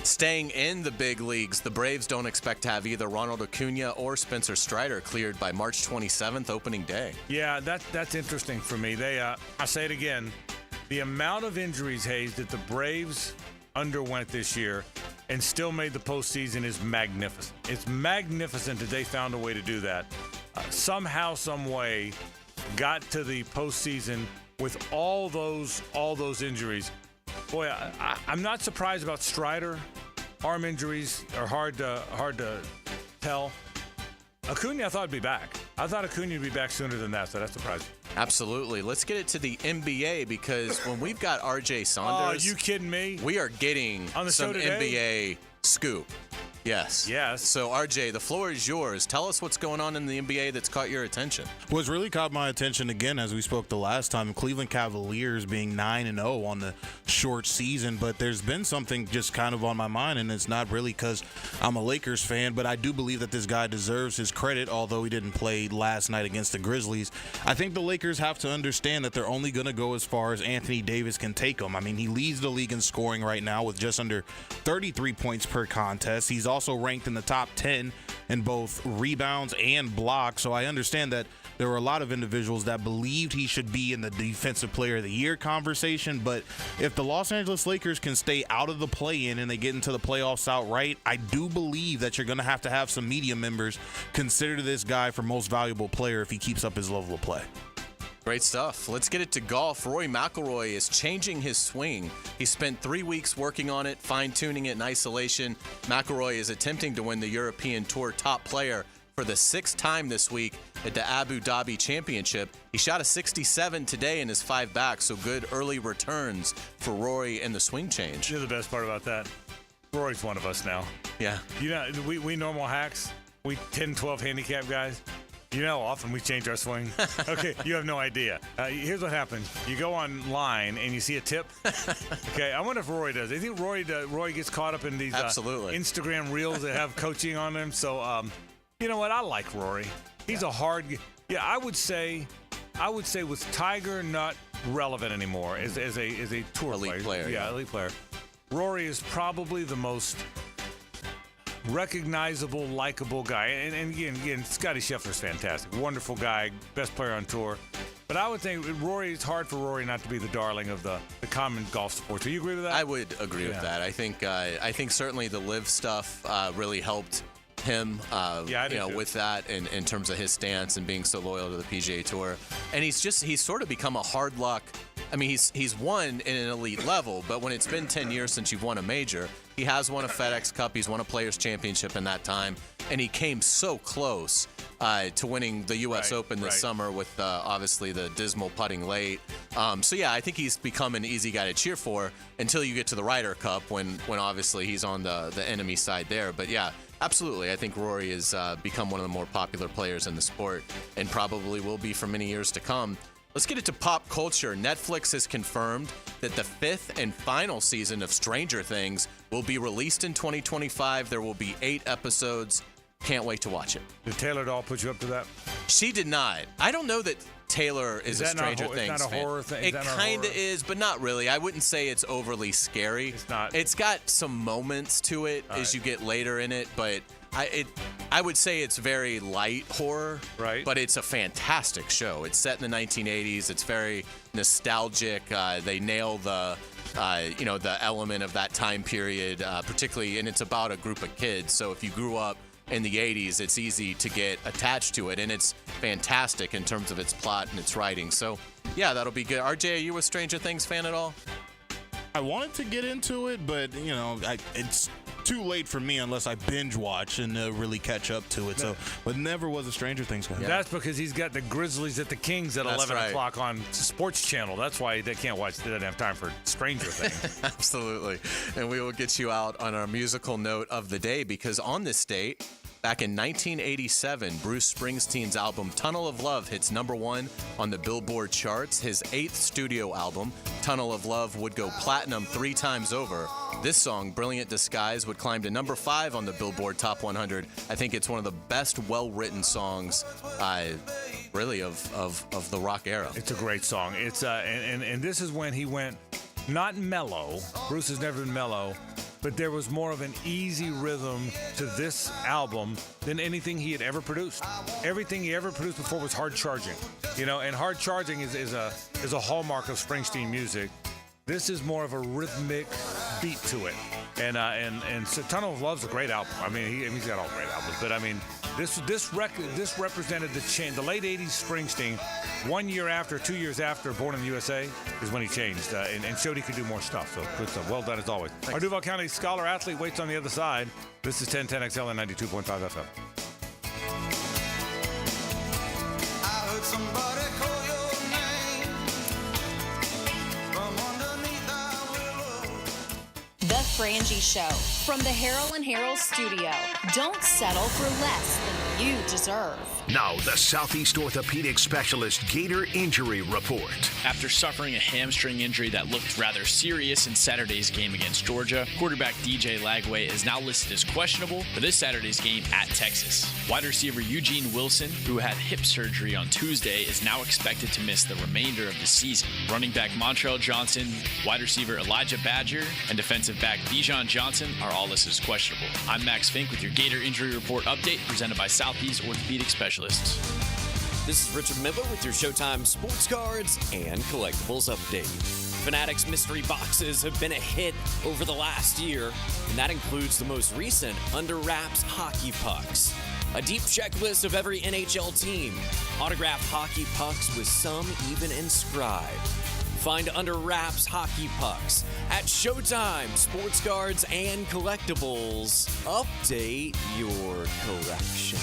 Staying in the big leagues, the Braves don't expect to have either Ronald Acuna or Spencer Strider cleared by March 27th, opening day. Yeah, that's interesting for me. I say it again, the amount of injuries, Hayes, that the Braves underwent this year and still made the postseason is magnificent. It's magnificent that they found a way to do that. Somehow, some way, got to the postseason with all those injuries. Boy, I'm not surprised about Strider. Arm injuries are hard to tell. Acuna, I thought would be back. I thought Acuna would be back sooner than that, so that's surprising. Absolutely. Let's get it to the NBA, because when we've got R.J. Saunders... Oh, you kidding me? We are getting some NBA scoop. Yes. Yes. So, RJ, the floor is yours. Tell us what's going on in the NBA that's caught your attention. What's really caught my attention, again, as we spoke the last time, Cleveland Cavaliers being 9-0 on the short season, but there's been something just kind of on my mind, and it's not really because I'm a Lakers fan, but I do believe that this guy deserves his credit, although he didn't play last night against the Grizzlies. I think the Lakers have to understand that they're only going to go as far as Anthony Davis can take them. I mean, he leads the league in scoring right now with just under 33 points per contest. He's also ranked in the top 10 in both rebounds and blocks, so I understand that there were a lot of individuals that believed he should be in the Defensive Player of the Year conversation, but if the Los Angeles Lakers can stay out of the play-in and they get into the playoffs outright, I do believe that you're going to have some media members consider this guy for most valuable player if he keeps up his level of play. Great stuff. Let's get it to golf. Rory McIlroy is changing his swing. He spent 3 weeks working on it, fine-tuning it in isolation. McIlroy is attempting to win the European Tour Top Player for the 6th time this week at the Abu Dhabi Championship. He shot a 67 today in his 5 back, so good early returns for Rory and the swing change. You know the best part about that? Rory's one of us now. Yeah. You know, we normal hacks, we 10, 12 handicap guys, you know how often we change our swing? Okay, you have no idea. Here's what happens. You go online and you see a tip. Okay, I wonder if Rory does. I think Rory gets caught up in these Instagram reels that have coaching on them. So, you know what? I like Rory. He's a hard. Yeah, I would say with Tiger not relevant anymore as a tour elite player. Yeah, elite player. Rory is probably the most recognizable, likable guy. And again, Scottie Scheffler's fantastic. Wonderful guy, best player on tour. But I would think it's hard for Rory not to be the darling of the common golf sports. Do you agree with that? I would agree with that. I think certainly the live stuff really helped him with that in terms of his stance and being so loyal to the PGA Tour. And he's sort of become a hard luck. I mean, he's won in an elite level, but when it's been 10 years since you've won a major, he has won a FedEx Cup, he's won a Players Championship in that time, and he came so close to winning the U.S. Open this summer with obviously the dismal putting late. So yeah, I think he's become an easy guy to cheer for until you get to the Ryder Cup when obviously he's on the enemy side there. But yeah, absolutely, I think Rory has become one of the more popular players in the sport and probably will be for many years to come. Let's get it to pop culture. Netflix has confirmed that the 5th and final season of Stranger Things will be released in 2025. There will be 8 episodes. Can't wait to watch it. Did Taylor Doll put you up to that? She did not. I don't know that Taylor is a Stranger Things fan. It's not a horror thing? It kind of is, but not really. I wouldn't say it's overly scary. It's not. It's got some moments to it as you get later in it, but I would say it's very light horror, right? But it's a fantastic show. It's set in the 1980s. It's very nostalgic. They nail the element of that time period, particularly, and it's about a group of kids. So if you grew up in the 80s, it's easy to get attached to it, and it's fantastic in terms of its plot and its writing. So yeah, that'll be good. RJ, are you a Stranger Things fan at all? I wanted to get into it, but it's too late for me unless I binge watch and really catch up to it. So, but never was a Stranger Things fan. Yeah. That's because he's got the Grizzlies at the Kings at 11 o'clock on Sports Channel. That's why they can't watch. They don't have time for Stranger Things. Absolutely. And we will get you out on our musical note of the day, because on this date, back in 1987, Bruce Springsteen's album Tunnel of Love hits #1 on the Billboard charts. His 8th studio album, Tunnel of Love, would go platinum 3 times over. This song, Brilliant Disguise, would climb to #5 on the Billboard Top 100. I think it's one of the best well-written songs, really, of the rock era. It's a great song. It's and this is when he went not mellow. Bruce has never been mellow, but there was more of an easy rhythm to this album than anything he had ever produced. Everything he ever produced before was hard charging, and hard charging is a hallmark of Springsteen music. This is more of a rhythmic beat to it, and so Tunnel of Love's a great album. I mean, he's got all great albums, but I mean, this represented the late '80s Springsteen. 1 year after, 2 years after Born in the USA is when he changed and showed he could do more stuff. So good stuff. Well done as always. Thanks. Our Duval County Scholar Athlete waits on the other side. This is 1010XL and 92.5 FM. I heard somebody call your name from underneath our willow. The Frangie Show from the Harrell and Harrell studio. Don't settle for less than you deserve. Now, the Southeast Orthopedic Specialist Gator Injury Report. After suffering a hamstring injury that looked rather serious in Saturday's game against Georgia, quarterback DJ Lagway is now listed as questionable for this Saturday's game at Texas. Wide receiver Eugene Wilson, who had hip surgery on Tuesday, is now expected to miss the remainder of the season. Running back Montrell Johnson, wide receiver Elijah Badger, and defensive back Bijan Johnson are all listed as questionable. I'm Max Fink with your Gator Injury Report update presented by Southeast Orthopedic Specialists. This is Richard Miller with your Showtime Sports Cards and Collectibles update. Fanatics mystery boxes have been a hit over the last year, and that includes the most recent Under Wraps hockey pucks. A deep checklist of every NHL team, autographed hockey pucks with some even inscribed. Find Under Wraps hockey pucks at Showtime Sports Cards and Collectibles. Update your collection.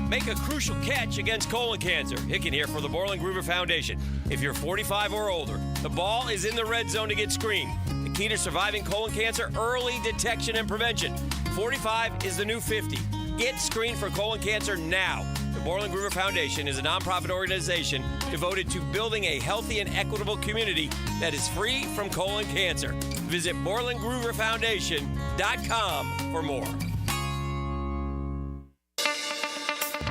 Make a crucial catch against colon cancer. Hicken here for the Borland Groover Foundation. If you're 45 or older, the ball is in the red zone to get screened. The key to surviving colon cancer, early detection and prevention. 45 is the new 50. Get screened for colon cancer now. The Borland Groover Foundation is a nonprofit organization devoted to building a healthy and equitable community that is free from colon cancer. Visit BorlandGrooverFoundation.com for more.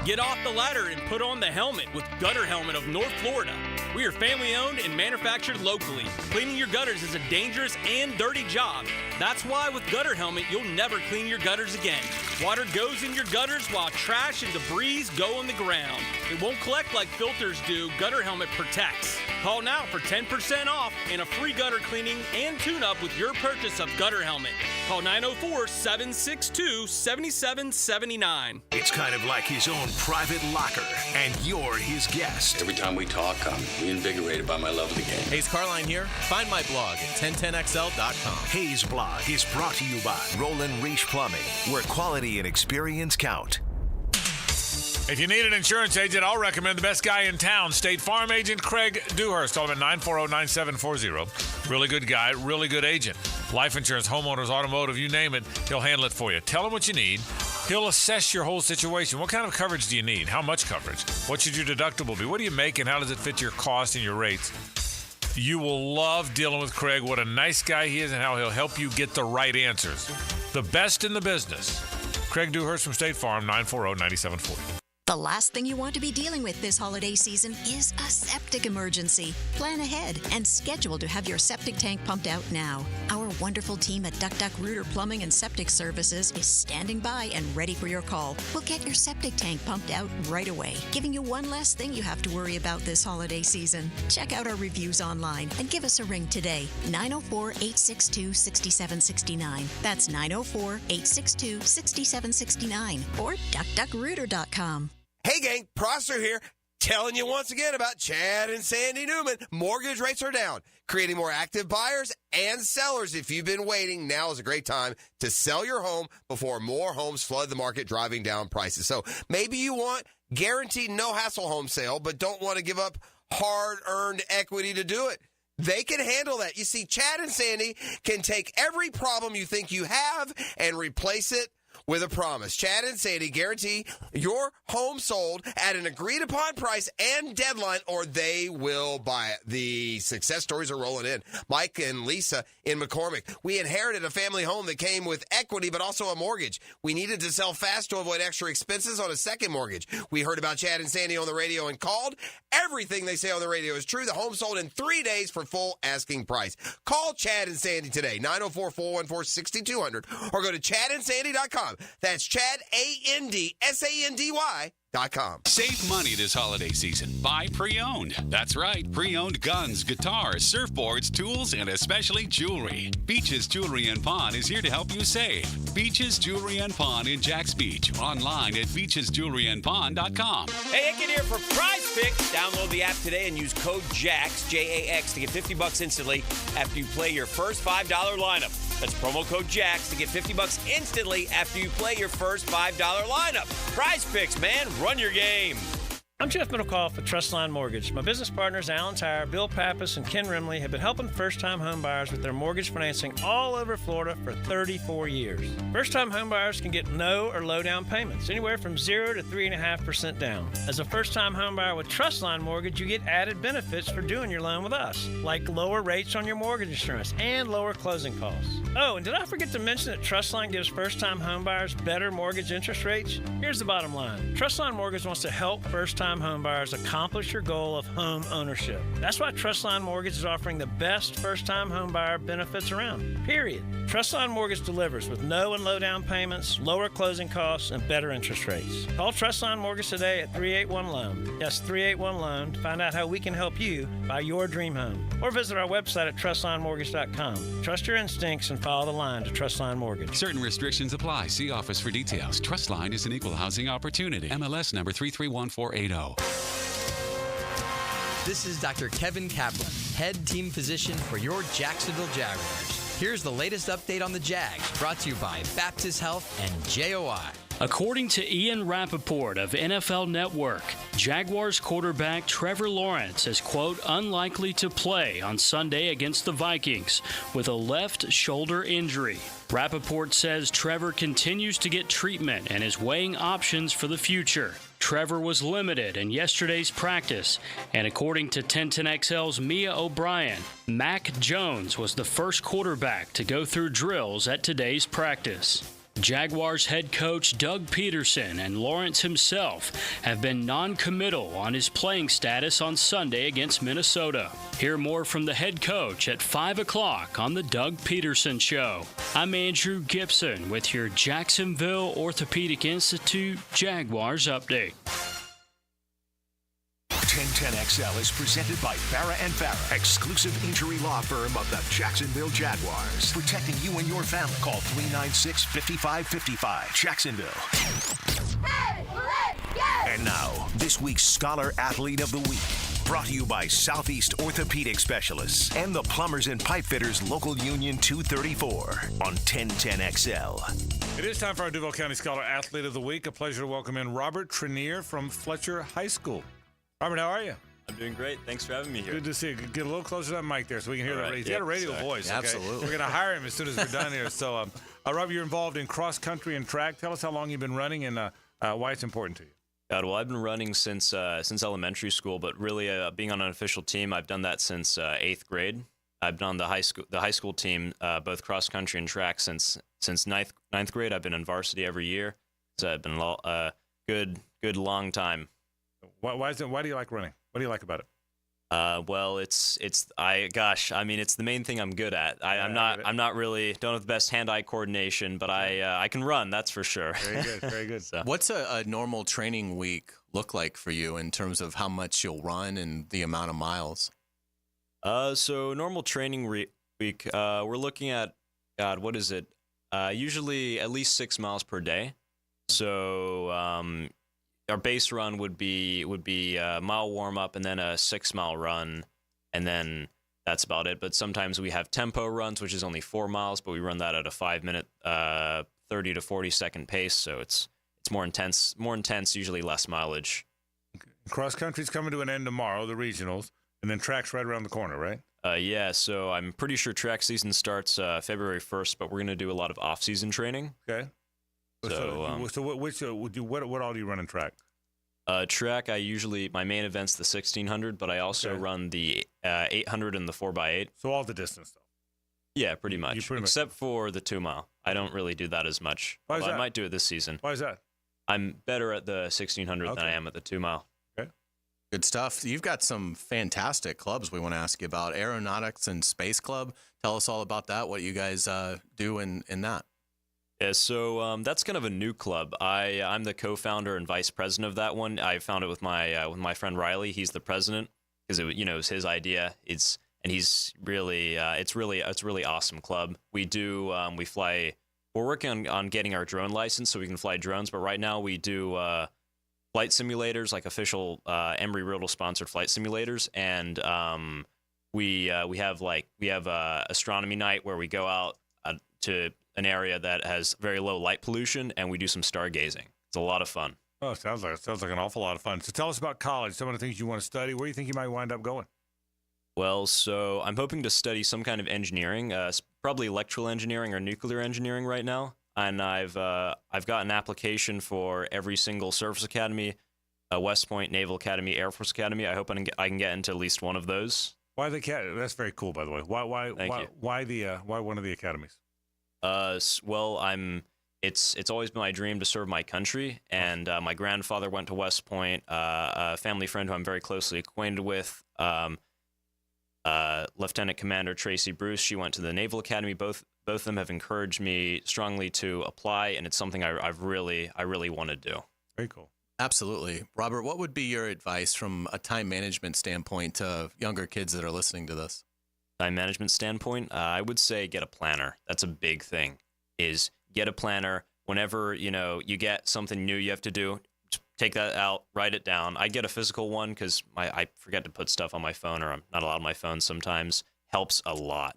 Get off the ladder and put on the helmet with Gutter Helmet of North Florida. We are family owned and manufactured locally. Cleaning your gutters is a dangerous and dirty job. That's why with Gutter Helmet, you'll never clean your gutters again. Water goes in your gutters while trash and debris go on the ground. It won't collect like filters do. Gutter Helmet protects. Call now for 10% off and a free gutter cleaning and tune-up with your purchase of Gutter Helmet. Call 904-762-7779. It's kind of like his own private locker, and you're his guest. Every time we talk, I'm reinvigorated by my love of the game. Hays Carlyon here. Find my blog at 1010xl.com. Hays Blog is brought to you by Roland Reach Plumbing, where quality and experience count. If you need an insurance agent, I'll recommend the best guy in town, State Farm agent Craig Dewhurst. Call him at 940-9740. Really good guy, really good agent. Life insurance, homeowners, automotive, you name it, he'll handle it for you. Tell him what you need. He'll assess your whole situation. What kind of coverage do you need? How much coverage? What should your deductible be? What do you make and how does it fit your cost and your rates? You will love dealing with Craig. What a nice guy he is and how he'll help you get the right answers. The best in the business. Craig Dewhurst from State Farm, 940-9740. The last thing you want to be dealing with this holiday season is a septic emergency. Plan ahead and schedule to have your septic tank pumped out now. Our wonderful team at Duck Duck Rooter Plumbing and Septic Services is standing by and ready for your call. We'll get your septic tank pumped out right away, giving you one less thing you have to worry about this holiday season. Check out our reviews online and give us a ring today. 904-862-6769. That's 904-862-6769 or duckduckrooter.com. Hey gang, Prosser here, telling you once again about Chad and Sandy Newman. Mortgage rates are down, creating more active buyers and sellers. If you've been waiting, now is a great time to sell your home before more homes flood the market, driving down prices. So maybe you want guaranteed no-hassle home sale, but don't want to give up hard-earned equity to do it. They can handle that. You see, Chad and Sandy can take every problem you think you have and replace it with a promise. Chad and Sandy guarantee your home sold at an agreed-upon price and deadline, or they will buy it. The success stories are rolling in. Mike and Lisa in McCormick. We inherited a family home that came with equity but also a mortgage. We needed to sell fast to avoid extra expenses on a second mortgage. We heard about Chad and Sandy on the radio and called. Everything they say on the radio is true. The home sold in 3 days for full asking price. Call Chad and Sandy today, 904-414-6200, or go to chadandsandy.com. That's Chad, ANDSANDY.com. Save money this holiday season. Buy pre-owned. That's right. Pre-owned guns, guitars, surfboards, tools, and especially jewelry. Beaches Jewelry and Pawn is here to help you save. Beaches Jewelry and Pawn in Jacks Beach. Online at beachesjewelryandpawn.com. Hey, Hicken here for Prize Picks. Download the app today and use code JAX, J-A-X, to get $50 instantly after you play your first $5 lineup. That's promo code JAX to get $50 instantly after you play your first $5 lineup. Prize Picks, man. Run your game. I'm Jeff Middlecoff with Trustline Mortgage. My business partners, Alan Tyre, Bill Pappas, and Ken Rimley, have been helping first-time home buyers with their mortgage financing all over Florida for 34 years. First-time home buyers can get no or low down payments, anywhere from 0 to 3.5% down. As a first-time home buyer with Trustline Mortgage, you get added benefits for doing your loan with us, like lower rates on your mortgage insurance and lower closing costs. Oh, and did I forget to mention that Trustline gives first-time home buyers better mortgage interest rates? Here's the bottom line. Trustline Mortgage wants to help first-time home buyers accomplish your goal of home ownership. That's why Trustline Mortgage is offering the best first-time home buyer benefits around, period. Trustline Mortgage delivers with no and low down payments, lower closing costs, and better interest rates. Call Trustline Mortgage today at 381-LOAN. Yes, 381-LOAN to find out how we can help you buy your dream home. Or visit our website at trustlinemortgage.com. Trust your instincts and follow the line to Trustline Mortgage. Certain restrictions apply. See office for details. Trustline is an equal housing opportunity. MLS number 331480. This is Dr. Kevin Kaplan, head team physician for your Jacksonville Jaguars. Here's the latest update on the Jags, brought to you by Baptist Health and JOI. According to Ian Rappaport of NFL Network, Jaguars quarterback Trevor Lawrence is, quote, unlikely to play on Sunday against the Vikings with a left shoulder injury. Rappaport says Trevor continues to get treatment and is weighing options for the future. Trevor was limited in yesterday's practice, and according to 1010XL's Mia O'Brien, Mac Jones was the first quarterback to go through drills at today's practice. Jaguars head coach Doug Peterson and Lawrence himself have been non-committal on his playing status on Sunday against Minnesota. Hear more from the head coach at 5 o'clock on the Doug Peterson Show. I'm Andrew Gibson with your Jacksonville Orthopedic Institute Jaguars update. 1010XL is presented by Farah & Farah, exclusive injury law firm of the Jacksonville Jaguars. Protecting you and your family. Call 396-5555. Jacksonville. Hey, let's go! And now, this week's Scholar Athlete of the Week. Brought to you by Southeast Orthopedic Specialists and the Plumbers and Pipe Fitters Local Union 234 on 1010XL. It is time for our Duval County Scholar Athlete of the Week. A pleasure to welcome in Robert Trenier from Fletcher High School. Robert, how are you? I'm doing great. Thanks for having me here. Good to see you. Get a little closer to that mic there so we can hear the radio. He's got a radio voice. Okay? Absolutely. We're going to hire him as soon as we're done here. So, Robert, you're involved in cross country and track. Tell us how long you've been running and why it's important to you. Well, I've been running since elementary school, but really being on an official team, I've done that since 8th grade. I've done the high school team, both cross country and track since ninth grade. I've been in varsity every year. So I've been a good long time. Why do you like running? What do you like about it? Well, it's the main thing I'm good at. I'm not really, don't have the best hand-eye coordination, but I can run, that's for sure. Very good, very good. So. What's a normal training week look like for you in terms of how much you'll run and the amount of miles? So normal training week, we're looking at, what is it? Usually at least 6 miles per day. So, our base run would be a mile warm up and then a 6 mile run, and then that's about it. But sometimes we have tempo runs, which is only 4 miles, but we run that at a 5-minute, 30 to 40 second pace. So it's more intense, usually less mileage. Cross country's coming to an end tomorrow, the regionals, and then track's right around the corner, right? Yeah. So I'm pretty sure track season starts February 1st, but we're going to do a lot of off-season training. Okay. So what all do you run in track? Track, my main event's the 1600, but I also run the 800 and the 4x8. So all the distance stuff. Yeah, pretty much. Except for the 2 mile. I don't really do that as much. Why is that? I might do it this season. Why is that? I'm better at the 1600 than I am at the 2 mile. Okay. Good stuff. You've got some fantastic clubs we want to ask you about. Aeronautics and Space Club. Tell us all about that, what you guys do in that. Yeah, so that's kind of a new club. I'm the co-founder and vice president of that one. I found it with my friend Riley. He's the president because it was his idea. It's really a really awesome club. We fly. We're working on getting our drone license so we can fly drones. But right now we do flight simulators, like official Embry-Riddle sponsored flight simulators, and we have astronomy night where we go out to an area that has very low light pollution, and we do some stargazing. It's a lot of fun. Oh, sounds like an awful lot of fun. So tell us about college. Some of the things you want to study. Where do you think you might wind up going? Well, so I'm hoping to study some kind of engineering, probably electrical engineering or nuclear engineering right now. And I've got an application for every single service academy, West Point, Naval Academy, Air Force Academy. I hope I can get into at least one of those. Why the That's very cool, by the way. Why one of the academies? Well, it's always been my dream to serve my country, and my grandfather went to West Point. A family friend who I'm very closely acquainted with, Lieutenant Commander Tracy Bruce, she went to the Naval Academy. Both of them have encouraged me strongly to apply, and it's something I really want to do. Very cool. Absolutely. Robert, what would be your advice from a time management standpoint to younger kids that are listening to this? Time management standpoint, I would say get a planner. That's a big thing, is get a planner. Whenever, you get something new you have to do, take that out, write it down. I get a physical one because I forget to put stuff on my phone, or I'm not allowed on my phone sometimes. Helps a lot.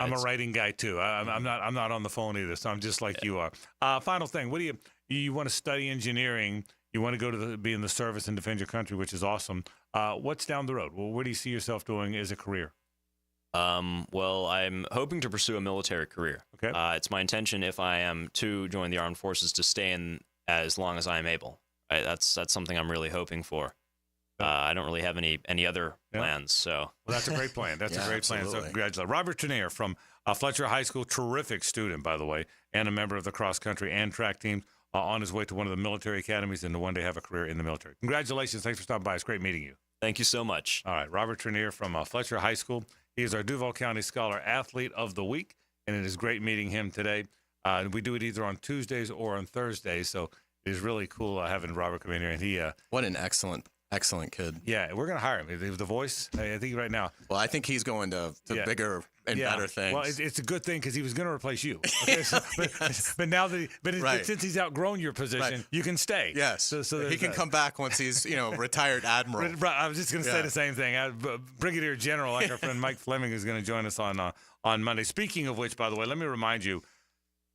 I'm a writing guy too. I'm not on the phone either, so I'm just like you are. Final thing, what do you want to study engineering? You want to go to be in the service and defend your country, which is awesome. What's down the road? Well, what do you see yourself doing as a career? Well, I'm hoping to pursue a military career. Okay. It's my intention, if I am to join the armed forces, to stay in as long as I am able. That's something I'm really hoping for. I don't really have any other plans. So well, that's a great plan. That's a great plan. So congratulations, Robert Trenier from Fletcher High School, terrific student, by the way, and a member of the cross country and track team. On his way to one of the military academies and to one day have a career in the military. Congratulations. Thanks for stopping by. It's great meeting you. Thank you so much. All right. Robert Trenier from Fletcher High School. He is our Duval County Scholar Athlete of the Week, and it is great meeting him today. We do it either on Tuesdays or on Thursdays, so it is really cool having Robert come in here. And he what an excellent kid. Yeah, we're going to hire him. The voice, I think right now. Well, I think he's going to bigger and better things. Well, it's a good thing because he was going to replace you. Okay? But now that since he's outgrown your position, you can stay. Yes. So he can come back once he's retired admiral. I was just going to say the same thing. Brigadier General, like our friend Mike Fleming, is going to join us on Monday. Speaking of which, by the way, let me remind you,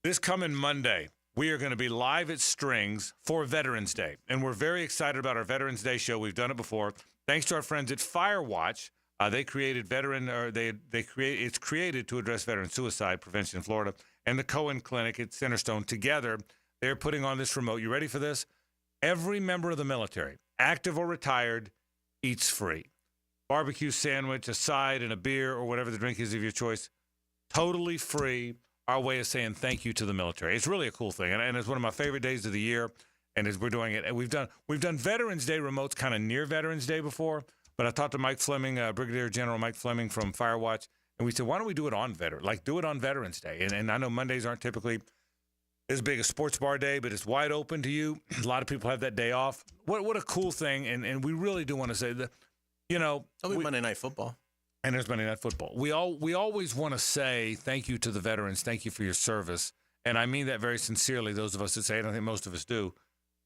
this coming Monday, we are going to be live at Strings for Veterans Day, and we're very excited about our Veterans Day show. We've done it before. Thanks to our friends at Firewatch. They created it's created to address veteran suicide prevention in Florida, and the Cohen Clinic at Centerstone. Together, they're putting on this remote. You ready for this? Every member of the military, active or retired, eats free. Barbecue sandwich, a side, and a beer, or whatever the drink is of your choice, totally free. Our way of saying thank you to the military. It's really a cool thing, and it's one of my favorite days of the year. And as we're doing it, and we've done Veterans Day remotes kind of near Veterans Day before. But I talked to Mike Fleming, Brigadier General Mike Fleming from Firewatch, and we said, why don't we do it on Veterans Day? And I know Mondays aren't typically as big a sports bar day, but it's wide open to you. A lot of people have that day off. What a cool thing, and we really do want to say that, It'll be Monday Night Football. And there's Monday Night Football. We always want to say thank you to the veterans. Thank you for your service. And I mean that very sincerely, those of us that say it. I think most of us do.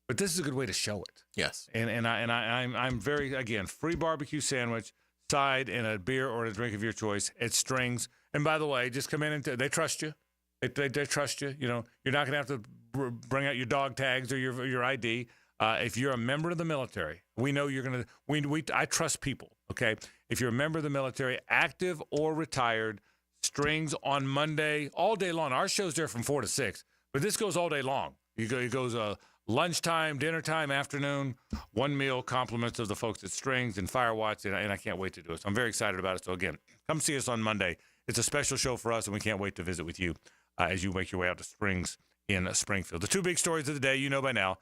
But this is a good way to show it. Yes. And I'm very, again, free barbecue sandwich, side, and a beer or a drink of your choice at Strings. And by the way, just come in and they trust you. They trust you. You're not going to have to bring out your dog tags or your ID. If you're a member of the military, we know you're going to. I trust people. Okay. If you're a member of the military, active or retired, Strings on Monday all day long. Our show's there from 4 to 6, but this goes all day long. It goes lunchtime, dinner time, afternoon, one meal, compliments of the folks at Strings and Firewatch, and I can't wait to do it. So I'm very excited about it. So again, come see us on Monday. It's a special show for us, and we can't wait to visit with you as you make your way out to Springs in Springfield. The two big stories of the day, by now.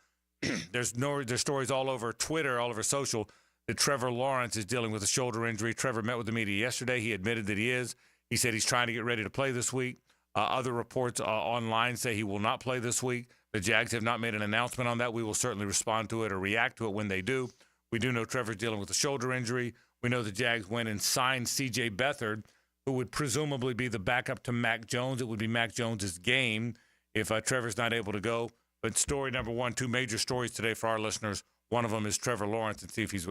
There's stories all over Twitter, all over social, that Trevor Lawrence is dealing with a shoulder injury. Trevor met with the media yesterday. He admitted that he is. He said he's trying to get ready to play this week. Other reports online say he will not play this week. The Jags have not made an announcement on that. We will certainly respond to it or react to it when they do. We do know Trevor's dealing with a shoulder injury. We know the Jags went and signed C.J. Beathard, who would presumably be the backup to Mac Jones. It would be Mac Jones's game if Trevor's not able to go. But story number one, two major stories today for our listeners. One of them is Trevor Lawrence, and see if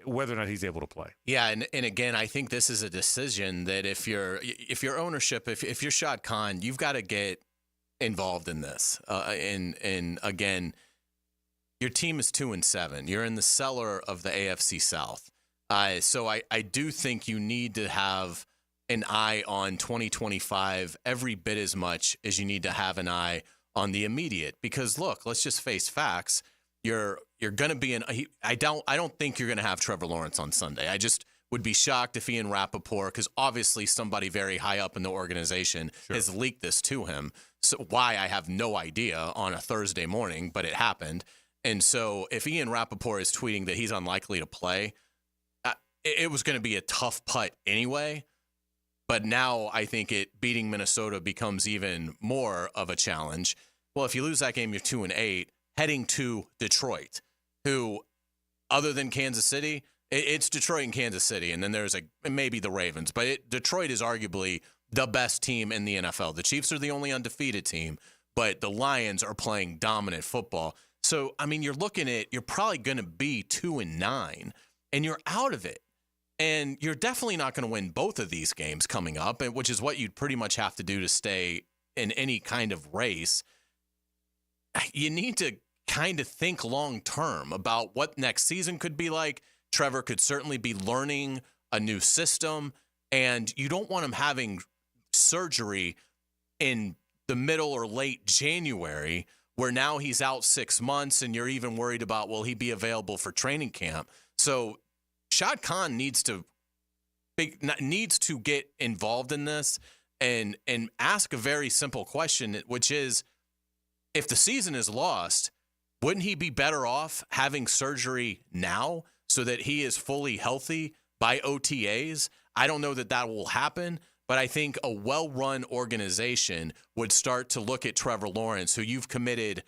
whether or not he's able to play. Yeah, and again, I think this is a decision that if you're ownership, if you're Shad Khan, you've got to get involved in this. And again, your team is 2-7. You're in the cellar of the AFC South. So I do think you need to have an eye on 2025 every bit as much as you need to have an eye on the immediate. Because look, let's just face facts. You're going to be I don't think you're going to have Trevor Lawrence on Sunday. I just would be shocked if Ian Rappaport, because obviously somebody very high up in the organization has leaked this to him. So why, I have no idea on a Thursday morning, but it happened. And so if Ian Rappaport is tweeting that he's unlikely to play, it was going to be a tough putt anyway. But now I think beating Minnesota becomes even more of a challenge. Well, if you lose that game, you're 2-8, heading to Detroit, who, other than Kansas City, it's Detroit and Kansas City, and then there's maybe the Ravens. But Detroit is arguably the best team in the NFL. The Chiefs are the only undefeated team, but the Lions are playing dominant football. So, I mean, you're probably going to be 2-9, and you're out of it. And you're definitely not going to win both of these games coming up, which is what you'd pretty much have to do to stay in any kind of race. You need to kind of think long term about what next season could be like. Trevor could certainly be learning a new system, and you don't want him having surgery in the middle or late January, where now he's out 6 months and you're even worried about, will he be available for training camp? So Shad Khan needs to get involved in this and ask a very simple question, which is, if the season is lost, wouldn't he be better off having surgery now so that he is fully healthy by OTAs? I don't know that will happen, but I think a well-run organization would start to look at Trevor Lawrence, who you've committed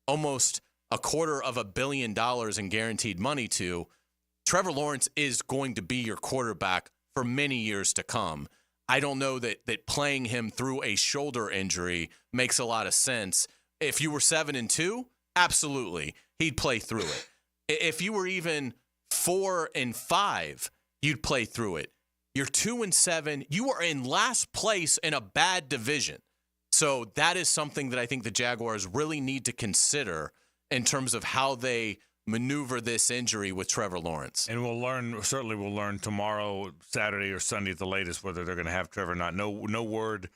almost $250 million in guaranteed money to. Trevor Lawrence is going to be your quarterback for many years to come. I don't know that playing him through a shoulder injury makes a lot of sense. If you were 7-2, absolutely, he'd play through it. If you were even 4-5, you'd play through it. You're 2-7. You are in last place in a bad division. So that is something that I think the Jaguars really need to consider in terms of how they maneuver this injury with Trevor Lawrence. And we'll learn tomorrow, Saturday or Sunday at the latest, whether they're going to have Trevor or not. No word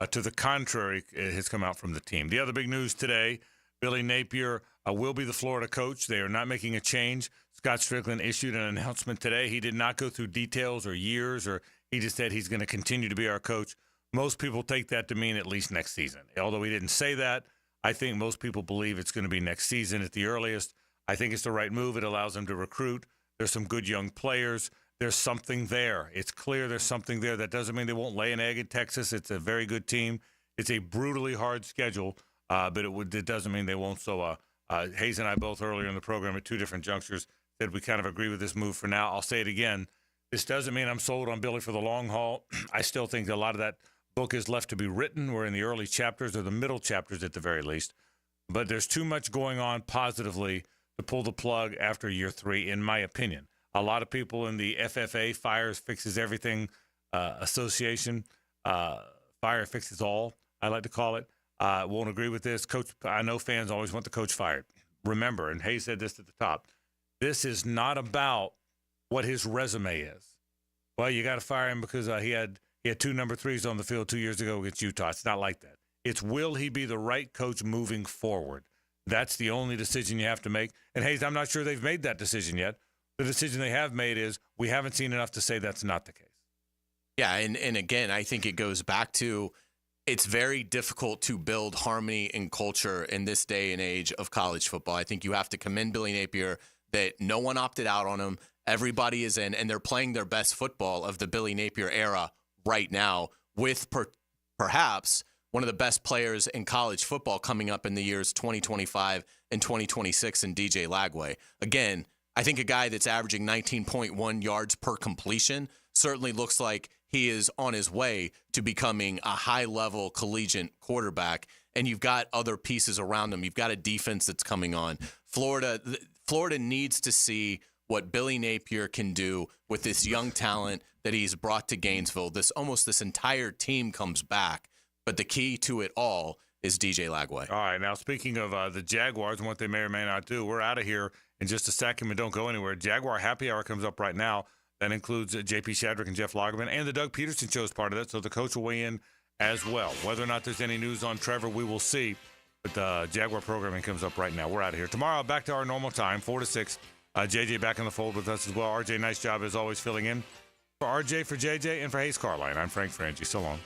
to the contrary has come out from the team. The other big news today, Billy Napier will be the Florida coach. They are not making a change. Scott Stricklin issued an announcement today. He did not go through details or years, or he just said he's going to continue to be our coach. Most people take that to mean at least next season. Although he didn't say that, I think most people believe it's going to be next season at the earliest. I think it's the right move. It allows them to recruit. There's some good young players. There's something there. It's clear there's something there. That doesn't mean they won't lay an egg in Texas. It's a very good team. It's a brutally hard schedule, but it doesn't mean they won't. So Hays and I both earlier in the program at two different junctures said we kind of agree with this move for now. I'll say it again. This doesn't mean I'm sold on Billy for the long haul. I still think a lot of that book is left to be written. We're in the early chapters or the middle chapters at the very least. But there's too much going on positively to pull the plug after year 3, in my opinion. A lot of people in the FFA, Fires Fixes Everything Association, Fire Fixes All, I like to call it, won't agree with this. Coach, I know fans always want the coach fired. Remember, and Hays said this at the top, this is not about what his resume is. Well, you got to fire him because he had 2 number 3s on the field 2 years ago against Utah. It's not like that. It's, will he be the right coach moving forward? That's the only decision you have to make. And Hays, I'm not sure they've made that decision yet. The decision they have made is we haven't seen enough to say that's not the case. Yeah, and again, I think it goes back to it's very difficult to build harmony and culture in this day and age of college football. I think you have to commend Billy Napier that no one opted out on him. Everybody is in, and they're playing their best football of the Billy Napier era right now with perhaps one of the best players in college football coming up in the years 2025 and 2026 in DJ Lagway. Again, I think a guy that's averaging 19.1 yards per completion certainly looks like he is on his way to becoming a high-level collegiate quarterback, and you've got other pieces around him. You've got a defense that's coming on. Florida needs to see what Billy Napier can do with this young talent that he's brought to Gainesville. This entire team comes back, but the key to it all is DJ Lagway. All right, now speaking of the Jaguars and what they may or may not do, we're out of here in just a second, but don't go anywhere. Jaguar Happy Hour comes up right now. That includes JP Shadrick and Jeff Lagerman, and the Doug Peterson Show is part of that, so the coach will weigh in as well. Whether or not there's any news on Trevor, we will see, but the Jaguar programming comes up right now. We're out of here. Tomorrow, back to our normal time, 4 to 6. JJ back in the fold with us as well. RJ, nice job as always filling in. For RJ, for JJ, and for Hays Carlyon, I'm Frank Frangie. So long.